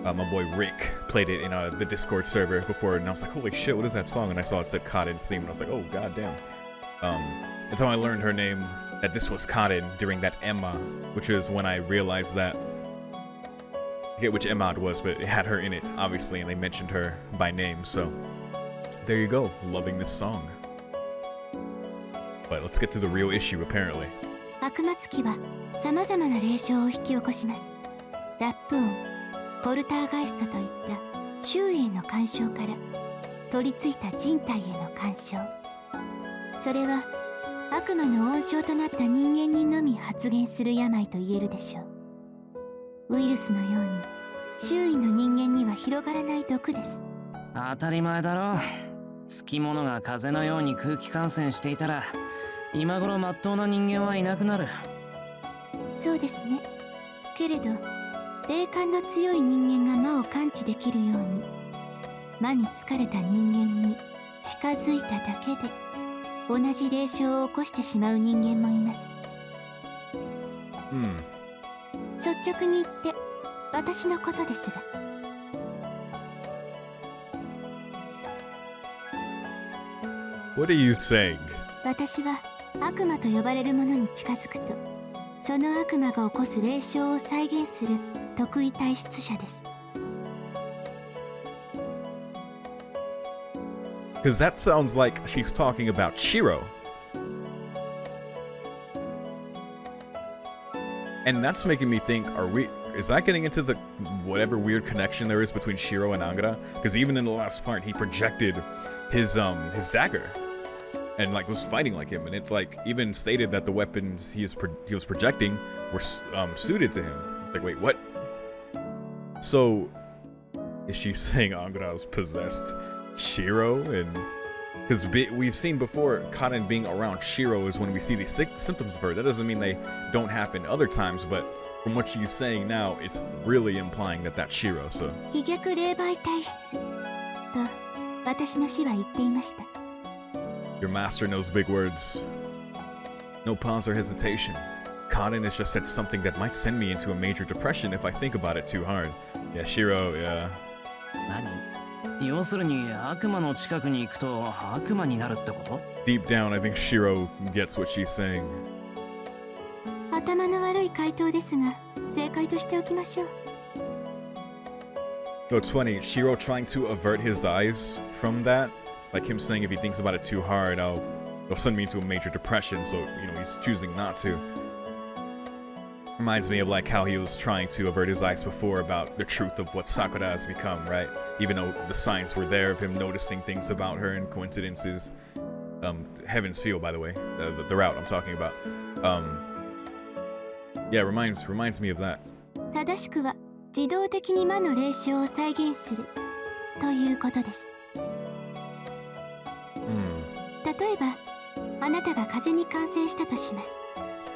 My boy Rick played it in the Discord server before, and I was like, holy shit, what is that song? And I saw it said Karen's theme, and I was like, oh goddamn. That's how I learned her name, that this was Karen during that Emma, which is when I realized that, I forget which Emma it was, but it had her in it, obviously, and they mentioned her by name, so there you go, loving this song. But let's get to the real issue, apparently. 悪魔つきは様々な霊障を引き起こします。ラップ音、ポルターガイストといった周囲への干渉から取り付いた人体への干渉。それは悪魔の温床となった人間にのみ発現する病と言えるでしょう。ウイルスのように周囲の人間には広がらない毒です。当たり前だろ。つきものが風邪のように空気感染していたら今頃まっとうな人間はいなくなる。そうですね。けれど霊感の強い人間が魔を感知できるように、魔に疲れた人間に近づいただけで同じ霊障を起こしてしまう人間もいます。率直に言って私のことですが。What are you saying? 私は悪魔と呼ばれるものに近づくと、その悪魔が起こす霊障を再現する特異体質者です。Because that sounds like she's talking about Shiro. And that's making me think, is that getting into the whatever weird connection there is between Shiro and Angara? Because even in the last part, he projected his dagger and like was fighting like him, and it's like even stated that the weapons he was projecting were suited to him. It's like, wait, what? So is she saying Angara's possessed Shiro? And because we've seen before, Karen being around Shiro is when we see these symptoms of her. That doesn't mean they don't happen other times, but from what she's saying now, it's really implying that that's Shiro. So 飛逆霊媒体質と私の師は言っていました。 Your master knows big words. No pause or hesitation. Karen has just said something that might send me into a major depression if I think about it too hard. Yeah, Shiro, yeah. 何？要するに悪魔の近くに行くと悪魔になるってこと？ Deep down, I think Shiro gets what she's saying. 頭の悪い回答ですが、正解としておきましょう。 No, it's funny. Shiro trying to avert his eyes from that, like him saying if he thinks about it too hard, it'll send me into a major depression. So he's choosing not to. Reminds me of like how he was trying to avert his eyes before about the truth of what Sakura has become, right? Even though the signs were there of him noticing things about her and coincidences. Heaven's Feel, by the way, the route I'm talking about. Yeah, reminds me of that. 正しくは自動的に魔の霊障を再現するということです。例えば、あなたが風邪に感染したとします。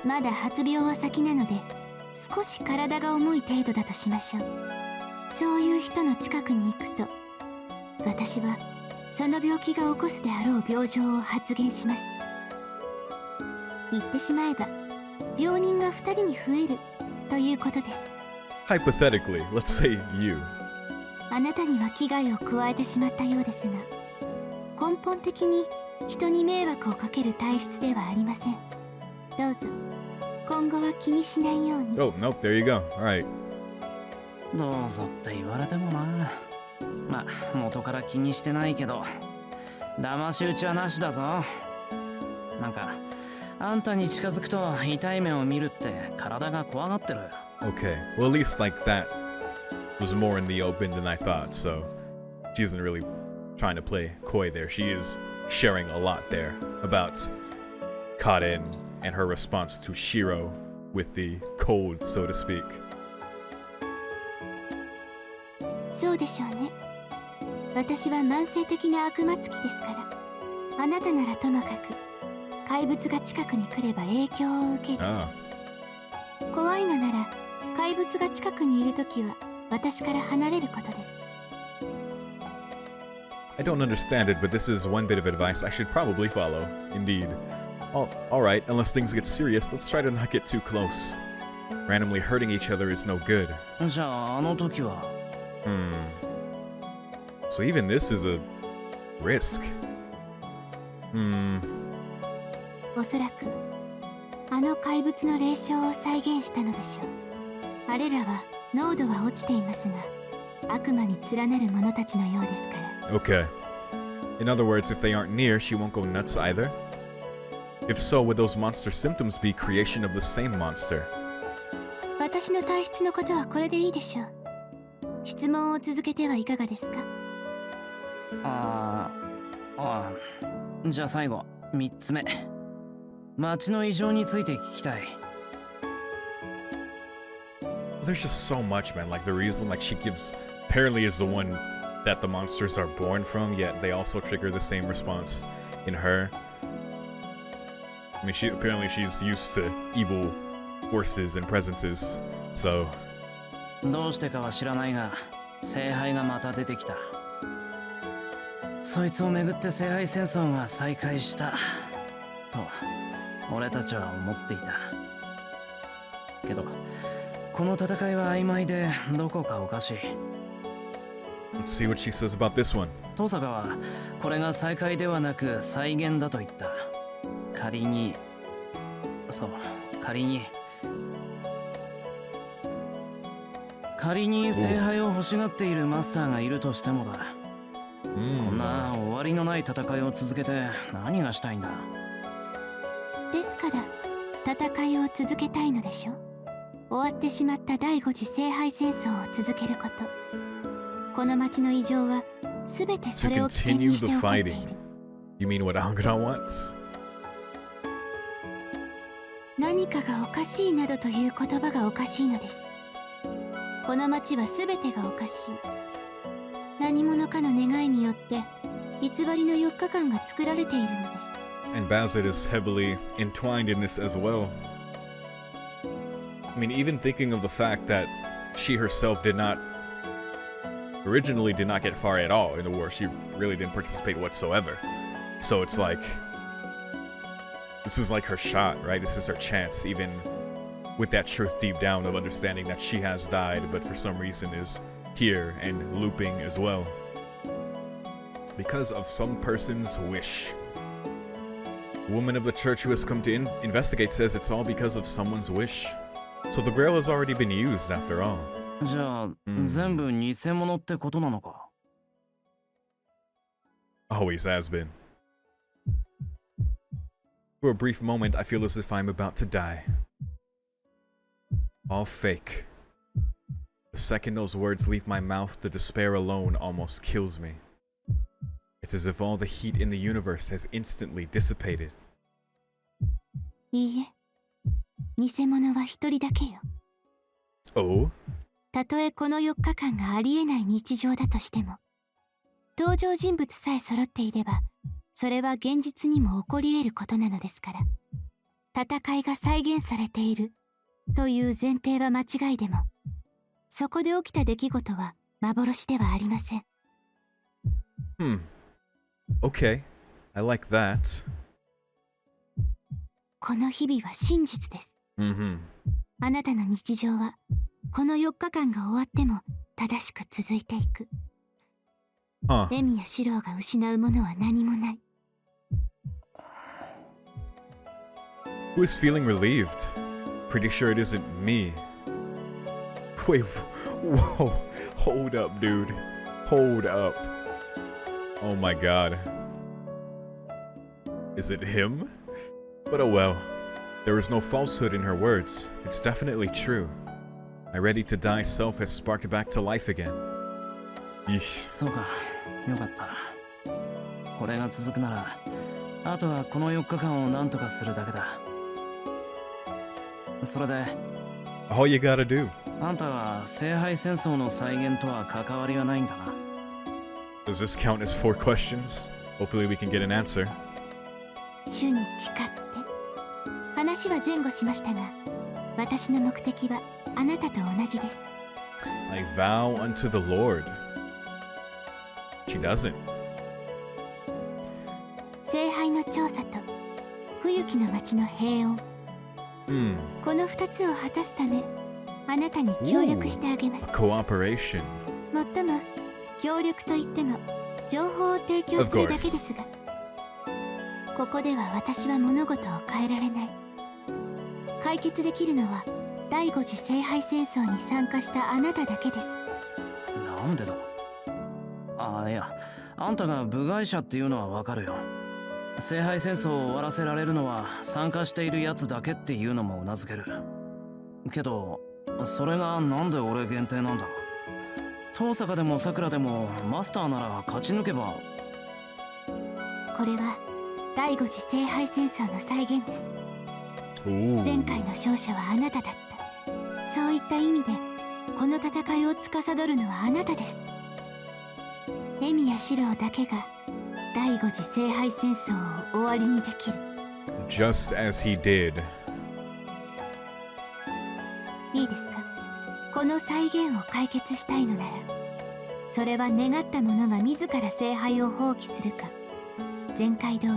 まだ発病は先なので、少し体が重い程度だとしましょう。そういう人の近くに行くと、私はその病気が起こすであろう病状を発現します。言ってしまえば、病人が2人に増えるということです。Hypothetically, let's say you. あなたには危害を加えてしまったようですが、根本的に人に迷惑をかける体質ではありません。どうぞ、今後は気にしないように。Oh, nope, there you go. Alright. どうぞって言われてもな。まあ、元から気にしてないけど、騙し討ちはなしだぞ。なんか、あんたに近づくと痛い目を見るって体が怖がってる。Okay, well at least like that was more in the open than I thought, so she isn't really trying to play coy there. She is sharing a lot there about Karen and her response to Shiro with the cold, so to speak. そうでしょうね。私は慢性的な悪魔つきですから、あなたならともかく怪物が近くに来れば影響を受ける。怖いのなら怪物が近くにいるときは私から離れることです。I don't understand it, but this is one bit of advice I should probably follow. Indeed. Alright, unless things get serious, let's try to not get too close. Randomly hurting each other is no good. じゃああの時は Hmm. So even this is a risk. Hmm. おそらくあの怪物の霊障を再現したのでしょう。あれらは濃度は落ちていますが、悪魔に連なる者たちのようですから。Okay. In other words, if they aren't near, she won't go nuts either. If so, would those monster symptoms be creation of the same monster? 私の体質のことはこれでいいでしょう。質問を続けてはいかがですか？じゃあ最後、3つ目。町の異常について聞きたい。There's just so much, man. Like the reason, like she gives, apparently is the one that the monsters are born from, yet they also trigger the same response in her. I mean, she's used to evil forces and presences, so. どうしてかは知らないが、聖杯がまた出てきた。そいつをめぐって聖杯戦争が再開したと俺たちは思っていたけど、この戦いは曖昧でどこかおかしい。 Let's see what she says about this one. 登坂はこれが再開ではなく再現だと言った。仮に聖杯を欲しがっているマスターがいるとしてもだ。こんな終わりのない戦いを続けて何がしたいんだ。ですから戦いを続けたいのでしょう。終わってしまった第5次聖杯戦争を続けること。この町の異常は全てそれを危険にして起こっている。 You mean what Angara wants? 何かがおかしいなどという言葉がおかしいのです。この町は全てがおかしい。何者かの願いによって偽りの4日間が作られているのです。And Bazet is heavily entwined in this as well. I mean, even thinking of the fact that she herself originally did not get far at all in the war. She really didn't participate whatsoever. So it's like, this is like her shot, right? This is her chance, even with that truth deep down of understanding that she has died, but for some reason is here and looping as well. Because of some person's wish. A woman of the church who has come to investigate says it's all because of someone's wish. So the grail has already been used after all. じゃあ、全部偽物ってことなのか。 Always has been. For a brief moment, I feel as if I'm about to die. All fake. The second those words leave my mouth, the despair alone almost kills me. It's as if all the heat in the universe has instantly dissipated. いいえ、偽物は一人だけよ。 Oh? たとえこの4日間がありえない日常だとしても、登場人物さえ揃っていれば、それは現実にも起こり得ることなのですから、戦いが再現されているという前提は間違いでも、そこで起きた出来事は幻ではありません。Okay. I like that. この日々は真実です。あなたの日常は、この4日間が終わっても正しく続いていく。レミやシローが失うものは何もない。Who is feeling relieved? Pretty sure it isn't me. Wait, whoa. Hold up, dude. Hold up. Oh my god. Is it him? But oh well. There is no falsehood in her words. It's definitely true. My ready to die self has sparked back to life again. Yeesh. そうか、よかった。これが続くなら、あとはこの4日間を何とかするだけだ。それで、All you gotta do. あんたは聖杯戦争の再現とは関わりはないんだな。Does this count as 4 questions? Hopefully we can get an answer. 主に誓って。話は前後しましたが、私の目的はあなたと同じです。I vow unto the Lord. She doesn't. 聖杯の調査と冬季の町の平穏。この2つを果たすため、あなたに協力してあげます。Cooperation. もっとも協力といっても情報を提供するだけですが、ここでは私は物事を変えられない。解決できるのは第五次聖杯戦争に参加したあなただけです。なんでだ。いや、あんたが部外者っていうのはわかるよ。聖杯戦争を終わらせられるのは参加しているやつだけっていうのもうなずけるけど、それがなんで俺限定なんだ。遠坂でも桜でもマスターなら勝ち抜けば。これは第五次聖杯戦争の再現です。前回の勝者はあなただった。そういった意味でこの戦いを司るのはあなたです。エミやシローだけが第五次聖杯戦争を終わりにできる。 Just as he did. いいですか。この再現を解決したいのなら、それは願った者が自ら聖杯を放棄するか、前回通り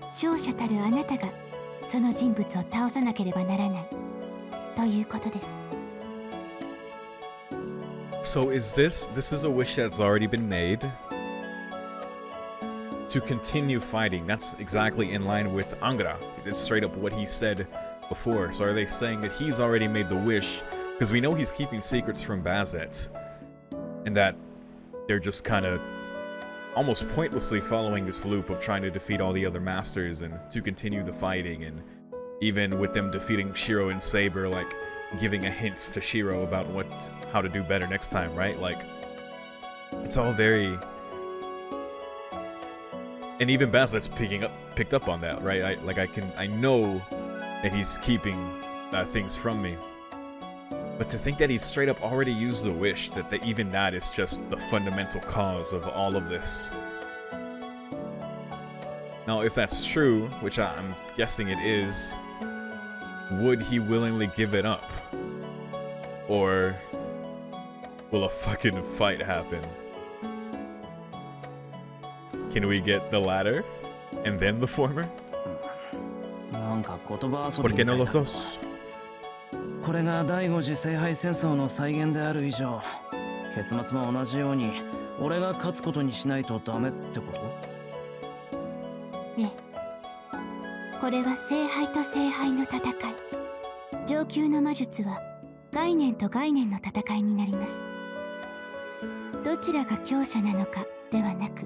勝者たるあなたがその人物を倒さなければならないということです。 So this is a wish that's already been made to continue fighting. That's exactly in line with Angra. It's straight up what he said before. So are they saying that he's already made the wish? Because we know he's keeping secrets from Bazet, and that they're just kind of almost pointlessly following this loop of trying to defeat all the other masters and to continue the fighting, and even with them defeating Shiro and Saber, like giving a hint to Shiro about how to do better next time, right? Like, it's all very, and even Bazet's picked up on that, right? I know that he's keeping things from me. But to think that he's straight up already used the wish, that even that is just the fundamental cause of all of this. Now, if that's true, which I'm guessing it is, would he willingly give it up? Or will a fucking fight happen? Can we get the latter and then the former? なんか言葉遊 ¿Por び qué みた no い los だ。 dos? これが第五次聖杯戦争の再現である以上、結末も同じように俺が勝つことにしないとダメってこと？ええ、これは聖杯と聖杯の戦い。上級の魔術は概念と概念の戦いになります。どちらが強者なのかではなく、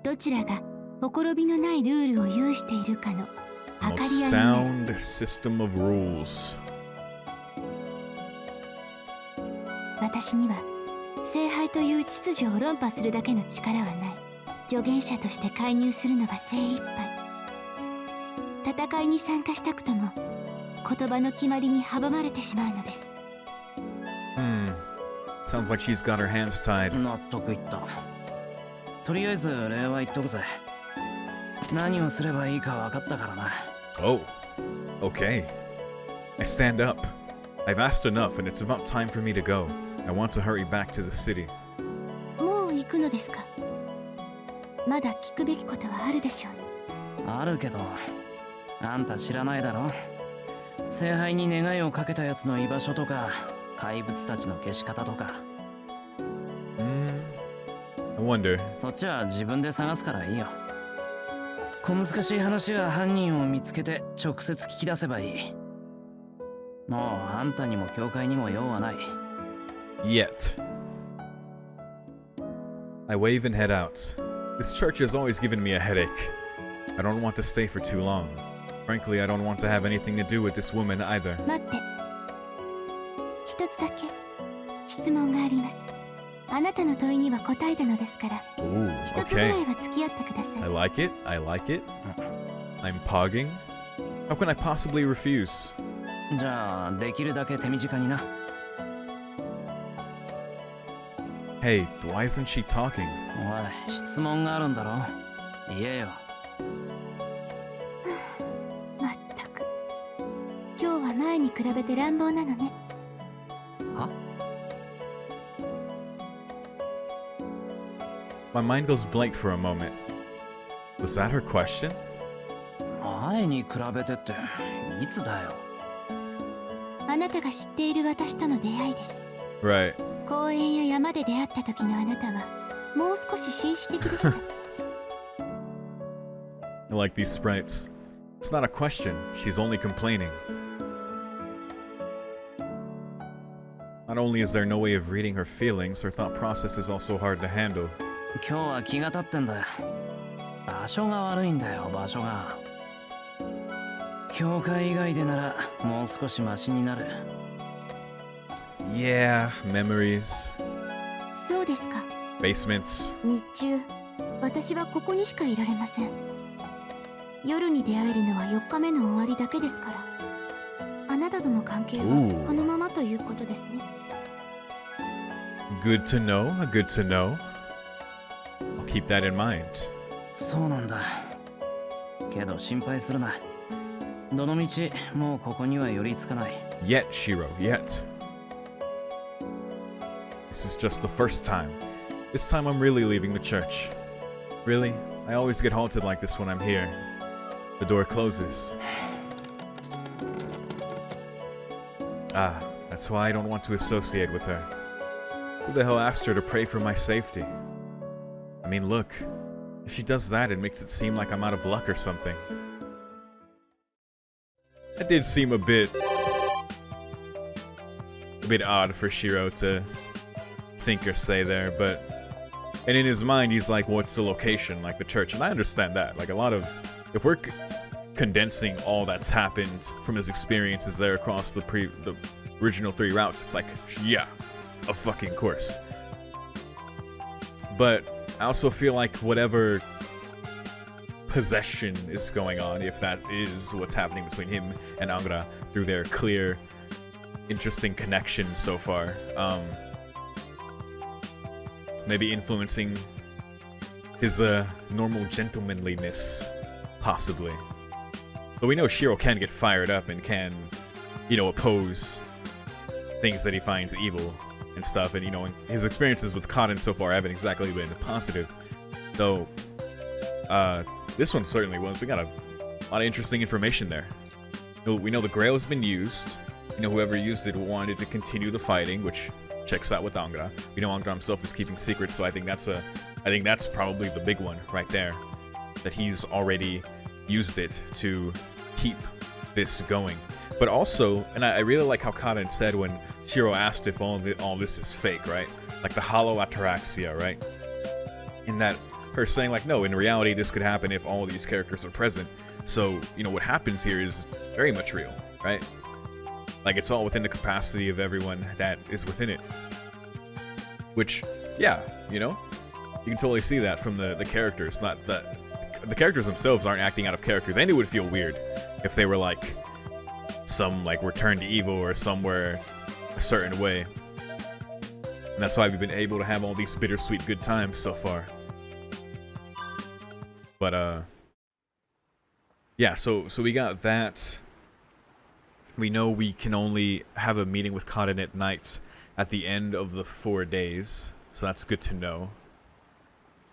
どちらがほころびのないルールを有しているかの Most 計り合いになる。 sound system of rules. 私には聖杯という秩序を論破するだけの力はない。助言者として介入するのが精一杯。戦いに参加したくとも言葉の決まりに阻まれてしまうのです。Sounds like she's got her hands tied. 納得いった。とりあえず礼は言っとくぜ。何をすればいいか分かったからな。Oh, okay. I stand up. I've asked enough, and it's about time for me to go. I want to hurry back to the city. もう行くのですか。まだ聞くべきことはあるでしょう。あるけど、あんた知らないだろ。聖杯に願いをかけたやつの居場所とか、怪物たちの消し方とか。I wonder. そっちは自分で探すからいいよ。小難しい話は犯人を見つけて直接聞き出せばいい。もうあんたにも教会にも用はない。Yet. I wave and head out. This church has always given me a headache. I don't want to stay for too long. Frankly, I don't want to have anything to do with this woman either. 待って。一つだけ質問があります。あなたの問いには答えたのですから、 Ooh, 一つぐらい okay. は付き合ってください。 I like it. I like it. I'm pogging. How can I possibly refuse? じゃあできるだけ手短にな。 Hey, why isn't she talking? おい、質問があるんだろ。言えよ。まったく。今日は前に比べて乱暴なのね。は？ My mind goes blank for a moment. Was that her question? 前に比べてっていつだよ。あなたが知っている私との出会いです。 Right. 公園や山で出会った時のあなたはもう少し紳士的でした。I like these sprites. It's not a question, she's only complaining. Not only is there no way of reading her feelings, her thought process is also hard to handle. 今日は気が立ってんだよ。場所が悪いんだよ、場所が。教会以外でならもう少しマシになる。Yeah, memories. そうですか。Basements. 日中、私はここにしかいられません。夜に出会えるのは4日目の終わりだけですから。あなたとの関係はこのままということですね。Good to know, good to know. I'll keep that in mind. そうなんだ。けど心配するな。どのみちもうここには寄りつかない。Yet, Shiro, yet. This is just the first time. This time I'm really leaving the church. Really? I always get halted like this when I'm here. The door closes. Ah, that's why I don't want to associate with her. Who the hell asked her to pray for my safety? I mean, look. If she does that, it makes it seem like I'm out of luck or something. That did seem a bit odd for Shiro to think or say there, but... And in his mind, he's like, what's the location? Like the church. And I understand that. Like a lot of... If we're condensing all that's happened from his experiences there across the original 3 routes, it's like, yeah, of fucking course. But I also feel like whatever possession is going on, if that is what's happening between him and Angra through their clear, interesting connection so far, maybe influencing his normal gentlemanliness, possibly. But we know Shiro can get fired up and can, you know, oppose things that he finds evil and stuff, and you know, his experiences with Cotton so far haven't exactly been positive. Though, this one certainly was. We got a lot of interesting information there. We know the Grail has been used. You know, whoever used it wanted to continue the fighting, which checks out with Angra. We know Angra himself is keeping secrets, so I think that's probably the big one right there. That he's already used it to keep this going. But also, and I really like how Cotton said when Shiro asked if all this is fake, right? Like the hollow ataraxia, right? In that her saying like, no, in reality this could happen if all these characters are present. So, you know, what happens here is very much real, right? Like it's all within the capacity of everyone that is within it. Which, yeah, you know? You can totally see that from the characters. Not the characters themselves aren't acting out of character. Then it would feel weird if they were like some like were turned evil or some were a certain way. And that's why we've been able to have all these bittersweet good times so far. But yeah, so we got that. We know we can only have a meeting with Cotton at night at the end of the 4 days, so that's good to know.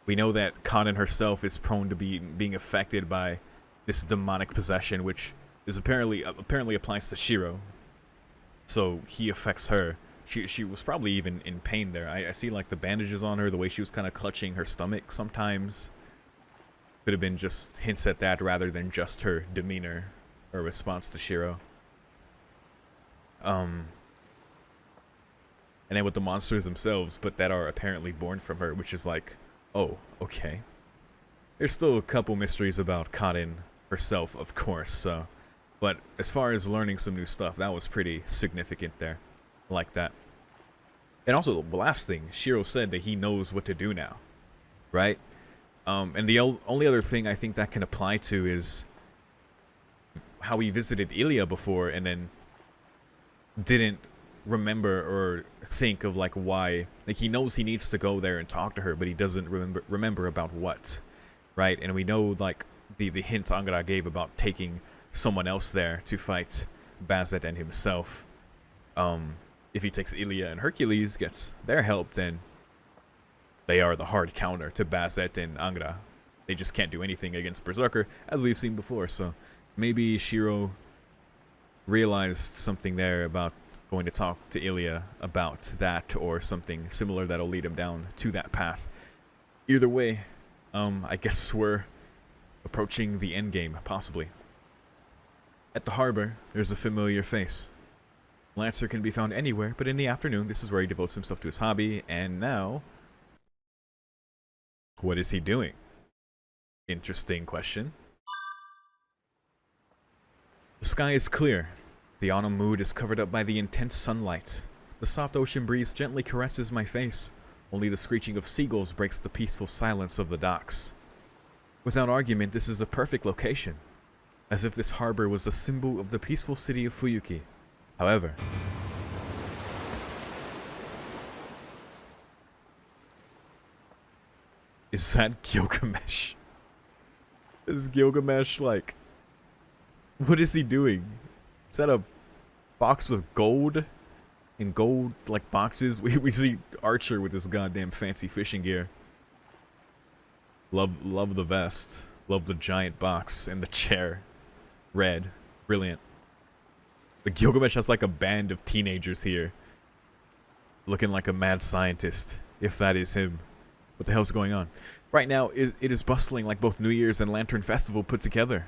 We know that Cotton herself is prone to being affected by this demonic possession, which is apparently applies to Shiro. So he affects her. She was probably even in pain there. I see like the bandages on her, the way she was kind of clutching her stomach sometimes. Could have been just hints at that rather than just her demeanor or response to Shiro. And then with the monsters themselves, but that are apparently born from her, which is like, oh, okay. There's still a couple mysteries about Cotton herself, of course, so. But as far as learning some new stuff, that was pretty significant there. I like that. And also, the last thing, Shiro said that he knows what to do now, right? And the only other thing I think that can apply to is how he visited Ilya before and then didn't remember or think of like why. Like he knows he needs to go there and talk to her, but he doesn't remember about what, right? And we know like the hint Angra gave about taking someone else there to fight Bazet and himself. If he takes Ilya and Hercules, gets their help, then they are the hard counter to Bazet and Angra. They just can't do anything against Berserker, as we've seen before. So maybe Shiro realized something there about going to talk to Ilya about that or something similar that'll lead him down to that path. Either way, I guess we're approaching the end game, possibly. At the harbor, there's a familiar face. Lancer can be found anywhere, but in the afternoon, this is where he devotes himself to his hobby, and now... what is he doing? Interesting question. The sky is clear. The autumn mood is covered up by the intense sunlight. The soft ocean breeze gently caresses my face. Only the screeching of seagulls breaks the peaceful silence of the docks. Without argument, this is a perfect location. As if this harbor was a symbol of the peaceful city of Fuyuki. However... is that Gilgamesh? Is Gilgamesh like... what is he doing? Is that a box with gold? In gold, like, boxes? We see Archer with this goddamn fancy fishing gear. Love the vest. Love the giant box and the chair. Red. Brilliant. The Gilgamesh has like a band of teenagers here. Looking like a mad scientist. If that is him. What the hell's going on? Right now, it is bustling like both New Year's and Lantern Festival put together.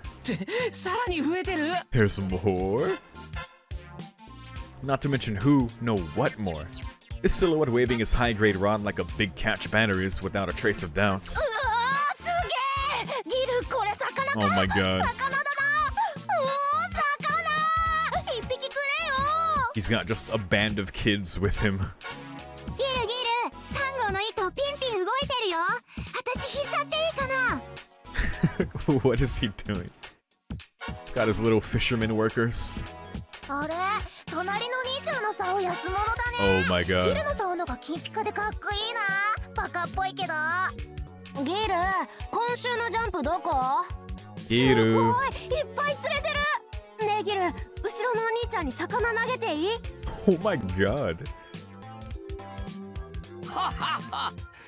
There's more? Not to mention who, no what more. This silhouette waving his high-grade rod like a big catch banner is without a trace of doubt. Oh my god. He's got just a band of kids with him. What is he doing? He's got his little fisherman workers. Oh my god. Giru. Oh my god.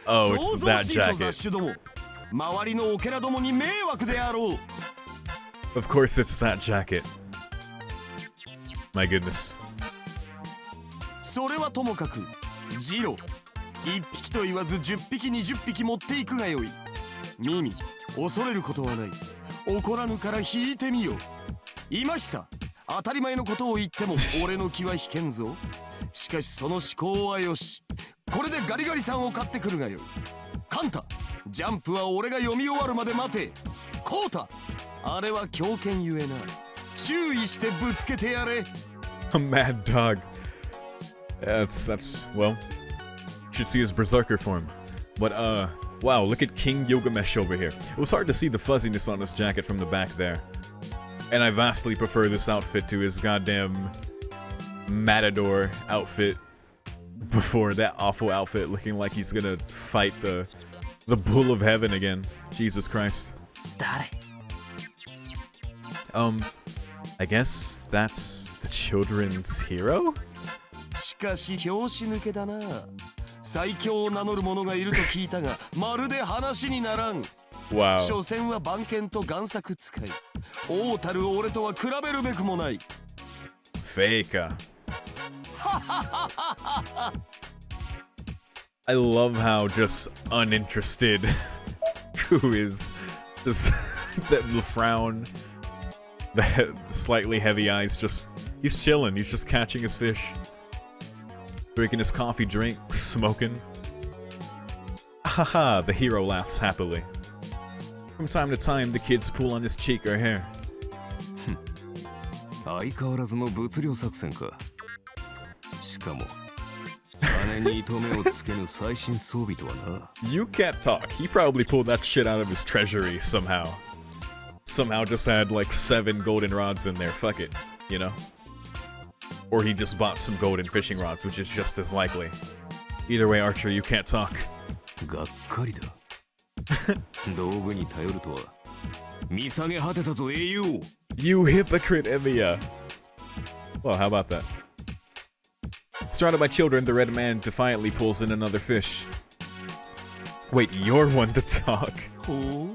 Oh, it's that jacket. Of course it's that jacket. My goodness. それはともかく、ジロ、1匹と言わず10匹20匹持っていくがよい。ミミ、恐れることはない。怒らぬから引いてみよ。今久、当たり前のことを言っても俺の気は引けんぞ。しかしその思考はよし。これでガリガリさんを買ってくるがよい。カンタ、ジャンプは俺が読み終わるまで待て。コータ、あれは狂犬ゆえな。注意してぶつけてやれ。A mad dog. Yeah, that's well, should see his berserker form. But wow, look at King Gilgamesh over here. It was hard to see the fuzziness on his jacket from the back there. And I vastly prefer this outfit to his goddamn matador outfit before. That awful outfit looking like he's gonna fight the bull of heaven again. Jesus Christ. I guess that's the children's hero? しかし拍子抜けだな。最強を名乗る者がいると聞いたが、まるで話にならん。Wow. 所詮は番犬と贋作使い。王たる俺とは比べるべくもない。Faker. I love how just uninterested who is just the frown, the slightly heavy eyes, just he's chilling, he's just catching his fish. Drinking his coffee drink, smoking. Haha, the hero laughs happily. From time to time, the kids pull on his cheek or hair. 相変わらずの物量作戦か。しかも、金に糸目をつけぬ最新装備とはな。You can't talk. He probably pulled that shit out of his treasury somehow. Somehow just had like 7 golden rods in there. Fuck it, you know? Or he just bought some golden fishing rods, which is just as likely. Either way, Archer, you can't talk. がっかりだ。道具に頼るとは見下げ果てたぞ英雄。You hypocrite, Emiya. Well, how about that? Surrounded by children, the red man defiantly pulls in another fish. Wait, you're one to talk. ほう、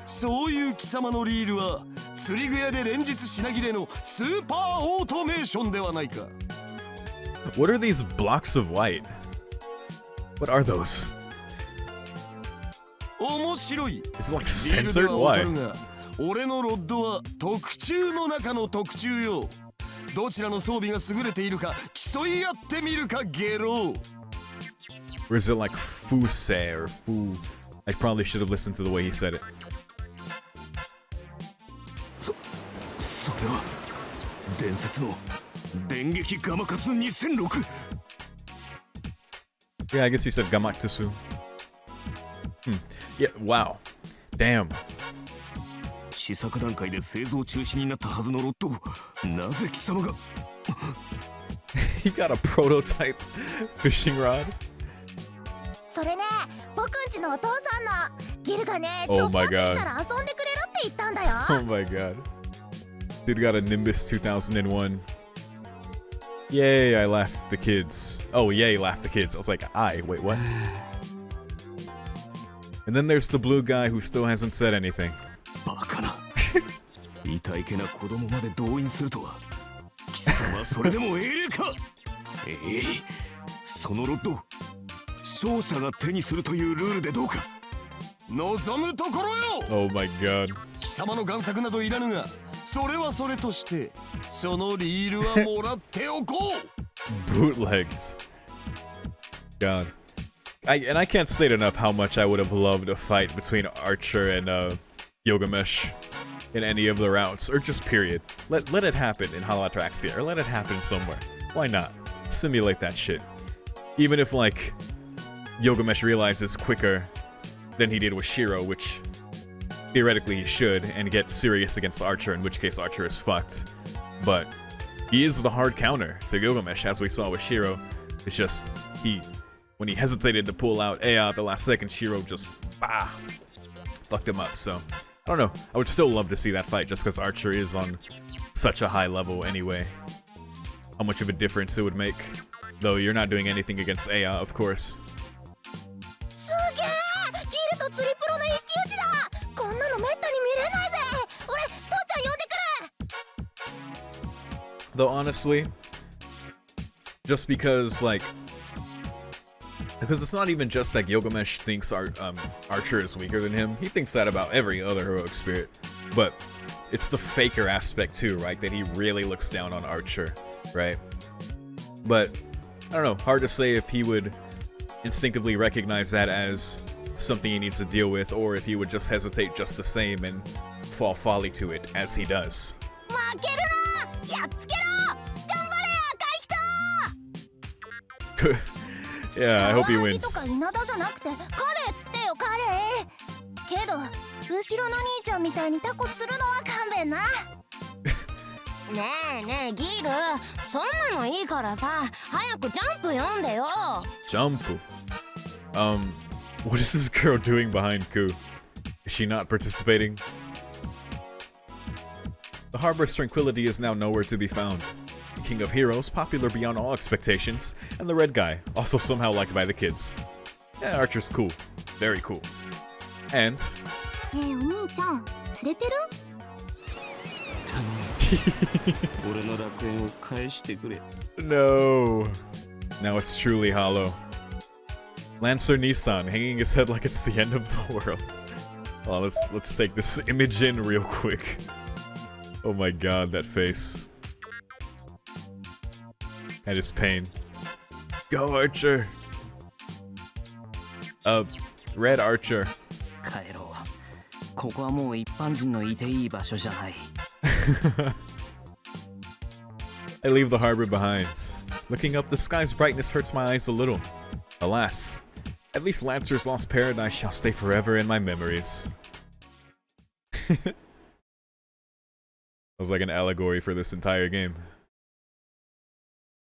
そういう貴様のリールは釣り具屋で連日品切れのスーパーオートメーションではないか。What are these blocks of white? What are those? 面白い。 Is it like リールで censored? はわか Why? るが、俺のロッドは特注の中の特注よ。どちらの装備が優れているか競い合ってみるかゲロ。 Or is it like fuse or fu? I probably should have listened to the way he said it. それは伝説の電撃ガマカツ2006。 Yeah, I guess you said gamaktusu. Yeah, wow. Damn. 試作段階で製造中止になったはずのロッドをなぜ貴様が He got a prototype fishing rod? それね、僕んちのお父さんのギルがね、 Oh ちょっと my 来 god. たら遊んでくれるって言ったんだよ。 Oh my god. Dude got a Nimbus 2001. Yay, I laughed the kids. Oh, yay, laughed the kids. I was like, wait, what? And then there's the blue guy who still hasn't said anything. バカな痛いけな子供まで動員するとは貴様はそれでも英霊かそのロッド勝者が手にするというルールでどうか望むところよ。 Oh my god. 貴様の贋作などいらぬが、それはそれとしてそのリールはもらっておこう。 Bootlegged. God. And I can't state enough how much I would have loved a fight between Archer and Gilgamesh in any of the routes, or just period. Let it happen in Ataraxia, or let it happen somewhere. Why not? Simulate that shit. Even if, like, Gilgamesh realizes quicker than he did with Shiro, which theoretically he should, and get serious against Archer, in which case Archer is fucked. But he is the hard counter to Gilgamesh, as we saw with Shiro. It's just, when he hesitated to pull out Ea at the last second, Shiro just, fucked him up, so... I don't know, I would still love to see that fight, just because Archer is on such a high level anyway. How much of a difference it would make. Though you're not doing anything against Ea, of course. すげえ、ギルと釣りプロの一騎打ちだ。こんなのめったに見れないぜ。俺、父ちゃん呼んでくる。 Though honestly, just because, like... Because it's not even just that Gilgamesh thinks Archer is weaker than him. He thinks that about every other heroic spirit. But it's the faker aspect too, right? That he really looks down on Archer, right? But, I don't know, hard to say if he would instinctively recognize that as something he needs to deal with, or if he would just hesitate just the same and fall folly to it, as he does. 負けるな。やっつけろ。頑張れよ、カイヒト。 Yeah, I hope he と wins. か稲田じゃなくてカレーつってよカレー。けど後ろの兄ちゃんみたいにタコするのは勘弁な。ねえねえギル、そんなのいいからさ、早くジャンプ読んでよ。 Jump. What is this girl doing behind Ku? Is she not participating? The harbor's tranquility is now nowhere to be found. The king of heroes, popular beyond all expectations, and the red guy, also somehow liked by the kids. Yeah, Archer's cool. Very cool. And... ねえお兄ちゃん、釣れてる？俺の楽園を返してくれ No. Now it's truly hollow. Lancer Nissan hanging his head like it's the end of the world. Oh, let's take this image in real quick. Oh my god, that face. That is pain. Go Archer. Red Archer. 帰ろう。ここはもう一般人のいていい場所じゃない。I leave the harbor behind. Looking up, the sky's brightness hurts my eyes a little. Alas, at least Lancer's lost paradise shall stay forever in my memories. That was like an allegory for this entire game.